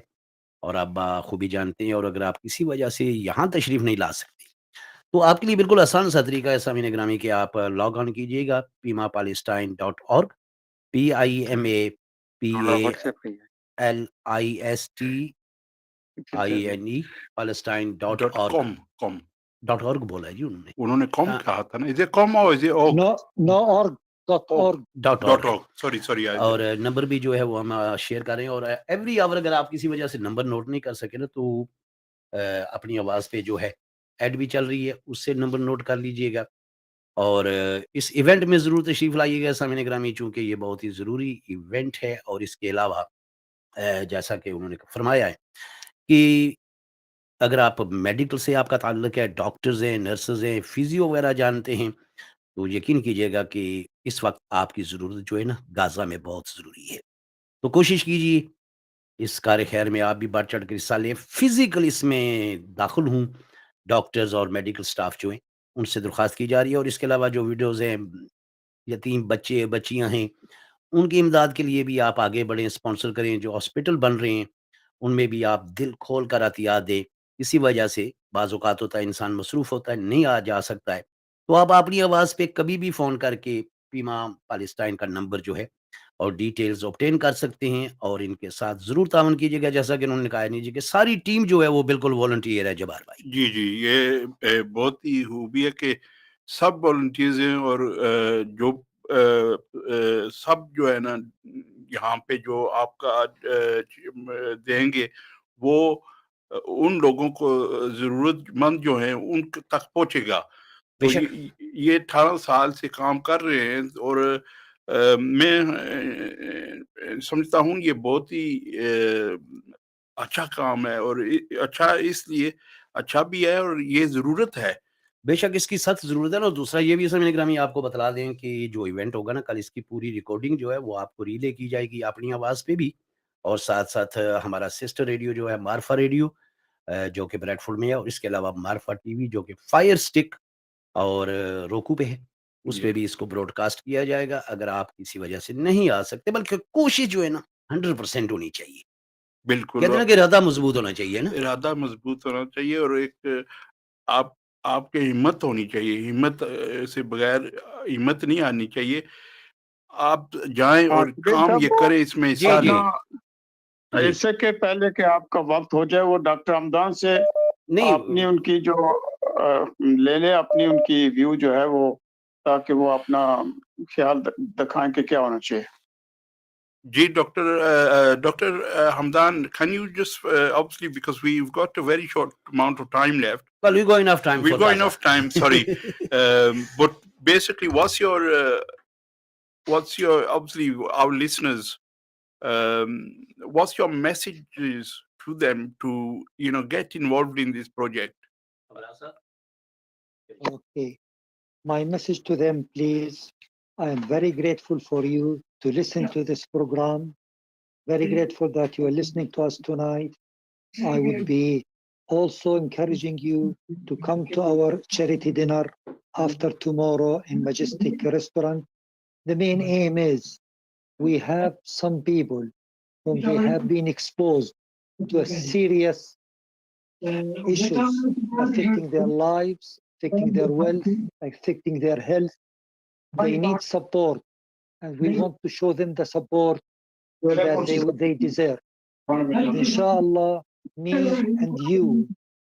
اور آپ بخوبی جانتے ہیں. اور اگر آپ کسی وجہ سے یہاں تشریف نہیں لا سکتے تو آپ کے لیے بالکل آسان سا طریقہ ہے سامعین گرامی, کہ آپ لاگ آن کیجیے گا PIMAPalestine.org, تھوڑا واٹس ایپ کیجیے. PIMAPALISTINE Palestine.org .com بولا ہے جی انہوں نے. انہوں نے کام کہا تھا نا, از اے کام اور از اے اوگ No org.org. .org. سوری اور نمبر بھی جو ہے وہ ہم شیئر کر رہے ہیں. اور ایوری آور اگر آپ کسی وجہ سے نمبر نوٹ نہیں کر سکے نا, تو اپنی آواز پہ جو ہے ایڈ بھی چل رہی ہے, اس سے نمبر نوٹ کر لیجئے گا. اور اس ایونٹ میں ضرور تشریف لائیے گا سامعین گرامی, چونکہ یہ بہت ہی ضروری ایونٹ ہے. اور اس کے علاوہ جیسا کہ انہوں نے فرمایا ہے کہ اگر آپ میڈیکل سے آپ کا تعلق ہے, ڈاکٹرز ہیں, نرسز ہیں, فیزیو وغیرہ جانتے ہیں, تو یقین کیجیے گا کہ اس وقت آپ کی ضرورت جو ہے نا غزہ میں بہت ضروری ہے. تو کوشش کیجیے اس کار خیر میں آپ بھی بڑھ چڑھ کر حصہ لیں. فزیکل اس میں داخل ہوں. ڈاکٹرز اور میڈیکل سٹاف جو ہیں ان سے درخواست کی جا رہی ہے. اور اس کے علاوہ جو ویڈیوز ہیں, یتیم بچے بچیاں ہیں, ان کی امداد کے لیے بھی آپ آگے بڑھیں, اسپانسر کریں. جو ہاسپٹل بن رہے ہیں ان میں بھی آپ دل کھول کر عطیات دیں. کسی وجہ سے بعض اوقات ہوتا ہے انسان مصروف ہوتا ہے, نہیں آ جا سکتا ہے, تو آپ اپنی آواز پہ کبھی بھی فون کر کے پیما پالسٹائن کا نمبر جو ہے اور ڈیٹیلز آبٹین کر سکتے ہیں. اور ان کے ساتھ ضرور تعاون کیجیے گا, جیسا کہ انہوں نے کہا نہیں جی کہ ساری ٹیم جو ہے وہ بالکل والنٹیئر ہے. جبار بھائی جی یہ بہت ہی خوبی ہے کہ سب والنٹیئرز ہیں, اور جو سب جو ہے نا یہاں پہ جو آپ کا دیں گے وہ ان لوگوں کو ضرورت مند جو ہیں ان تک پہنچے گا. بے تو شک یہ 18 سال سے کام کر رہے ہیں, اور میں سمجھتا ہوں یہ بہت ہی اچھا کام ہے. اور اچھا اس لیے اچھا بھی ہے, اور یہ ضرورت ہے. بے شک اس کی سخت ضرورت ہے. اور دوسرا یہ بھی سامعین گرامی آپ کو بتلا دیں کہ جو ایونٹ ہوگا نا کل, اس کی پوری ریکارڈنگ جو ہے وہ آپ کو ریلے کی جائے گی اپنی آواز پہ بھی, اور ساتھ ساتھ ہمارا سسٹر ریڈیو جو ہے معرفہ ریڈیو جو کہ بریڈ فورڈ میں ہے, اور اس کے علاوہ معرفہ ٹی وی جو کہ فائر سٹک اور روکو پہ ہے, اس پہ بھی اس کو براڈ کاسٹ کیا جائے گا. اگر آپ کسی وجہ سے نہیں آ سکتے, بلکہ کوشش جو ہے نا 100% ہونی چاہیے. بالکل کہتے ہیں نا کہ ارادہ مضبوط ہونا چاہیے نا, ارادہ مضبوط ہونا چاہیے, اور ایک آپ کے ہمت ہونی چاہیے. ہمت سے بغیر ہمت نہیں آنی چاہیے. آپ جائیں اور کام یہ کریں, اس میں حصہ جی لیں. اس سے کہ پہلے کہ آپ کا وقت ہو جائے, وہ ڈاکٹر حمدان سے اپنی ان کی جو لے لے اپنی ان کی ویو جو ہے وہ, تاکہ وہ اپنا خیال دکھائیں کہ کیا ہونا چاہیے. جی doctor Hamdan, can you just obviously, because we've got a very short amount of time left. well, we got enough time We've for got Gaza. enough time, sorry. But basically, what's your obviously our listeners, what's your messages to them to get involved in this project? Okay. My message to them, please. I am very grateful for you to listen to this program. Very grateful that you are listening to us tonight. I would be also encouraging you to come to our charity dinner after tomorrow in Majestic Restaurant. The main aim is we have some people whom they have been exposed to a serious issues affecting their lives, affecting their wealth, affecting their health. They need support, and we want to show them the support that they deserve. And inshallah, me and you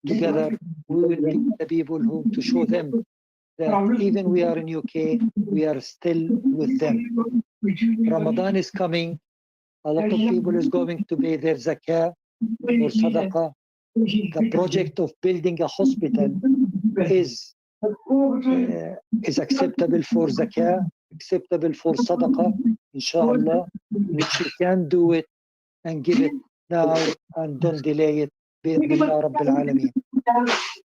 together, we will be the people who to show them that even we are in UK, we are still with them. Ramadan is coming. A lot of people is going to pay their zakah or sadaqah. The project of building a hospital is acceptable for zakah, acceptable for sadaqah, inshallah. And if you can do it and give it now and don't delay it, bi'idhnillah rabbil alameen.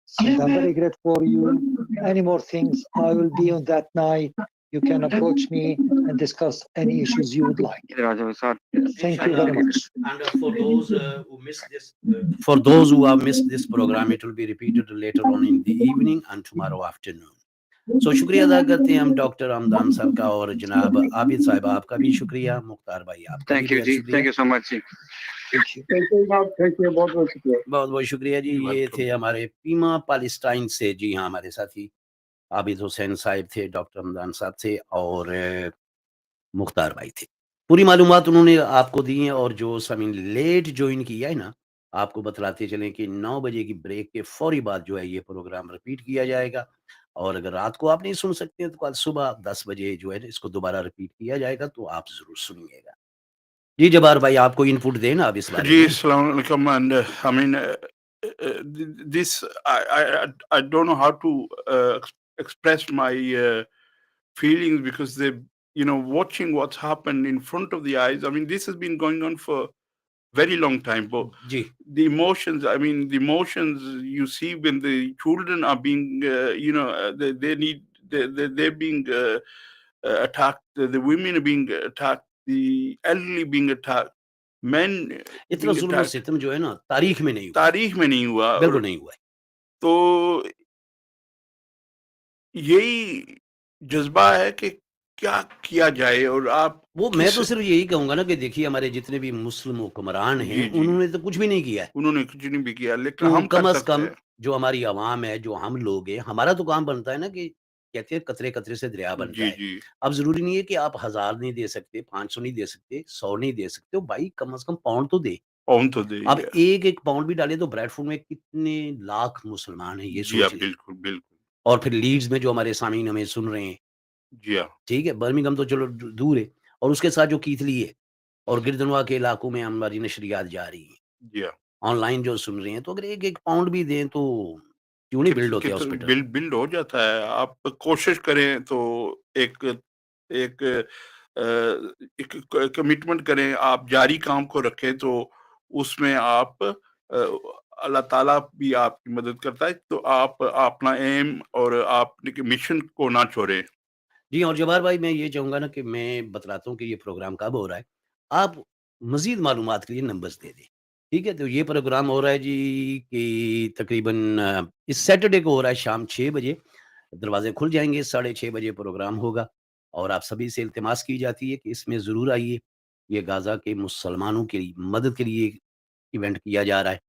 So I'm very grateful for you. Any more things, I will be on that night. You can approach me and discuss any issues you would like. Thank you very much. And for those who have missed this program, it will be repeated later on in the evening and tomorrow afternoon. So शुक्रिया अदा करते हैं हम doctor Hamdan साहब का और जनाब आबिद साहब आपका भी शुक्रिया, मुख्तार भाई आपका थैंक यू जी, थैंक यू सो मच जी, थैंक यू, बहुत बहुत शुक्रिया, बहुत बहुत शुक्रिया जी। ये थे हमारे पीमा पैलेस्टाइन से, जी हाँ, हमारे साथी आबिद हुसैन साहब थे, डॉक्टर हमदान साहब थे और मुख्तार भाई थे। पूरी मालूमात उन्होंने आपको दी हैं और जो समीन लेट ज्वाइन किया है ना, आपको बतलाते चलें कि 9 बजे की ब्रेक के फौरी बाद जो है ये प्रोग्राम रिपीट किया जाएगा और अगर रात को आप नहीं सुन सकते हैं तो कल सुबह 10 बजे जो है इसको दोबारा रिपीट किया जाएगा, तो आप ज़रूर सुनिएगा। जी जबार भाई, आपको इनपुट दें ना अब इस बारे जी, में। अस्सलाम वालेकुम। And I mean, this I don't know how to express my feelings because they, watching what's happened in front of the eyes. I mean, this has been going on for very long time, but ji the emotions, I mean, the emotions you see when the children are being, they're being attacked, the women are being attacked, the elderly being attacked, men इतना being जुल्म और attacked. सितम जो है ना तारीख में नहीं हुआ, तारीख में नहीं हुआ, बिल्कुल और नहीं हुआ है। तो यही जज्बा है कि क्या किया जाए और आप वो मैं तो सिर्फ यही कहूंगा ना कि देखिए हमारे जितने भी मुस्लिम हुक्मरान हैं जी, जी। उन्होंने तो कुछ भी नहीं किया है, उन्होंने कुछ नहीं भी किया, लेकिन तो हम कम कर अज सकते कम हैं। जो हमारी आवाम है, जो हम लोग हैं, हमारा तो काम बनता है ना कि कहते हैं कतरे कतरे से दरिया बनता जी, है। जी, अब जरूरी नहीं है कि आप 1000 नहीं दे सकते, 500 नहीं दे सकते, 100 नहीं दे सकते हो, भाई कम से कम पाउंड तो दे। पहुंच तो दे। अब एक पाउंड भी डाले तो ब्रैडफोर्ड में कितने लाख मुसलमान हैं, ये जी हाँ, सोच लें। बिल्कुल, बिल्कुल। और फिर लीड्स में जो हमारे सामीन हमें सुन रहे हैं, जी हाँ, ठीक है, बर्मिंघम तो चलो दूर है, और उसके साथ जो कीथली है और गिरदनवा के इलाकों में हमारी नशरियात जा रही हैं, जी हाँ। ऑनलाइन जो सुन रहे हैं, तो अगर एक पाउंड भी दें तो क्यों नहीं बिल्ड होते हॉस्पिटल। बिल्ड हो जाता है। आप कोशिश करें तो एक एक एक कमिटमेंट करें, आप जारी काम को रखें तो उसमें आप अल्लाह ताला भी आपकी मदद करता है, तो आप अपना एम और आपने मिशन को ना छोड़ें। जी, और जवाहर भाई मैं ये चाहूँगा ना कि मैं बतलाता हूँ कि ये प्रोग्राम कब हो रहा है। आप मज़ीद मालूमात के लिए नंबर्स दे दें, ठीक है? तो ये प्रोग्राम हो रहा है जी कि तकरीबन इस सैटरडे को हो रहा है शाम 6 बजे। दरवाज़े खुल जाएँगे, साढ़े 6 बजे प्रोग्राम होगा और आप सभी से इल्तिमास की जाती है कि इसमें ज़रूर आइए। ये गाज़ा के मुसलमानों की मदद के लिए इवेंट किया जा रहा है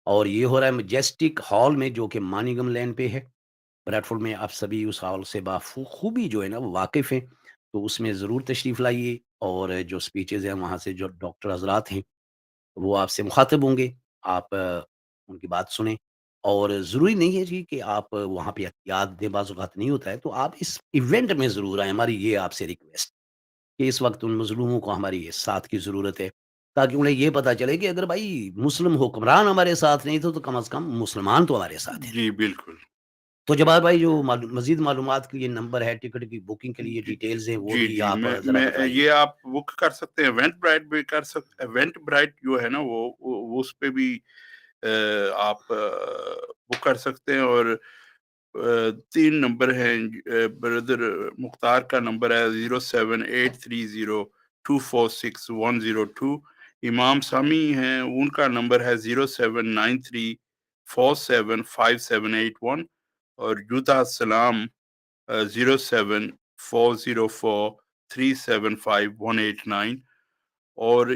और ये हो रहा है मैजेस्टिक हॉल में, जो कि मानिंगम लैंड पे है। ब्रैडफोर्ड में आप सभी उस हॉल से खूबी जो है ना वो वाकिफ़ हैं, तो उसमें ज़रूर तशरीफ़ लाइए और जो स्पीचेज़ हैं वहाँ से जो डॉक्टर हज़रात हैं, वो आपसे मुख़ातिब होंगे। आप उनकी बात सुनें और ज़रूरी नहीं है जी कि आप वहाँ पे एहतियात दें, बाज़ औक़ात नहीं होता है, तो आप इस इवेंट में ज़रूर आएँ। हमारी ये आपसे रिक्वेस्ट कि इस वक़्त उन मज़लूमों को हमारी साथ की ज़रूरत है, ताकि उन्हें ये पता चले कि अगर भाई मुस्लिम हुक्मरान हमारे साथ नहीं थे, तो कम से कम मुसलमान तो हमारे साथ हैं। जी, बिल्कुल। तो जवाहर भाई जो मज़ीद मालूमात के लिए नंबर है, टिकट की बुकिंग के लिए जी, डिटेल्स हैं, वो जी, भी जी, आप ज़रा मैं बताइए। ये आप बुक कर सकते हैं, इवेंटब्राइट भी कर इवेंटब्राइट जो है ना वो उस पे भी आप बुक कर सकते हैं और 3 नंबर हैं। ब्रदर मुख्तार का नंबर है 07830246102। इमाम सामी हैं, उनका नंबर है 0793475781 और जुदा सलाम 07404 375-189 اور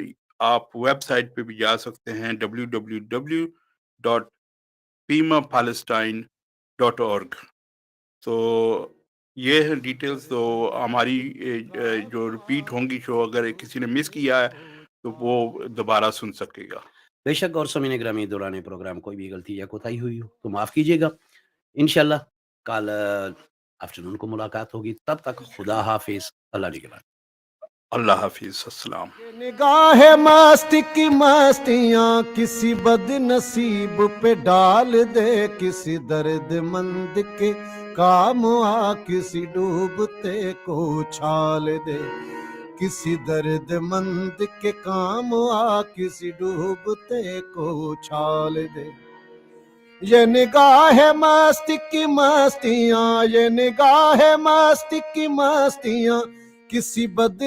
آپ ویب سائٹ پہ بھی جا سکتے ہیں www.pimapalestine.org. تو یہ ہے ڈیٹیلز. تو ہماری جو ریپیٹ ہوں گی شو اگر کسی نے مس کیا ہے تو وہ دوبارہ سن سکے گا. بے شک. اور سامعین گرامی دوران پروگرام کوئی بھی غلطی یا کوتاہی ہوئی ہو تو معاف کیجیے گا. انشاءاللہ کل آفٹرنون کو ملاقات ہوگی. تب تک خدا حافظ. اللہ نگہبان. اللہ حافظ. السلام. نگاہ مستی کی مستیاں کسی بد نصیب پہ ڈال دے, کسی درد مند کے کام آ کسی ڈوبتے کو چھال دے, کسی درد مند کے کام آ کسی ڈوبتے کو چھال دے. یہ نگاہ مستی کی مستیاں, یہ نگاہ مستی کی مستیاں کسی بد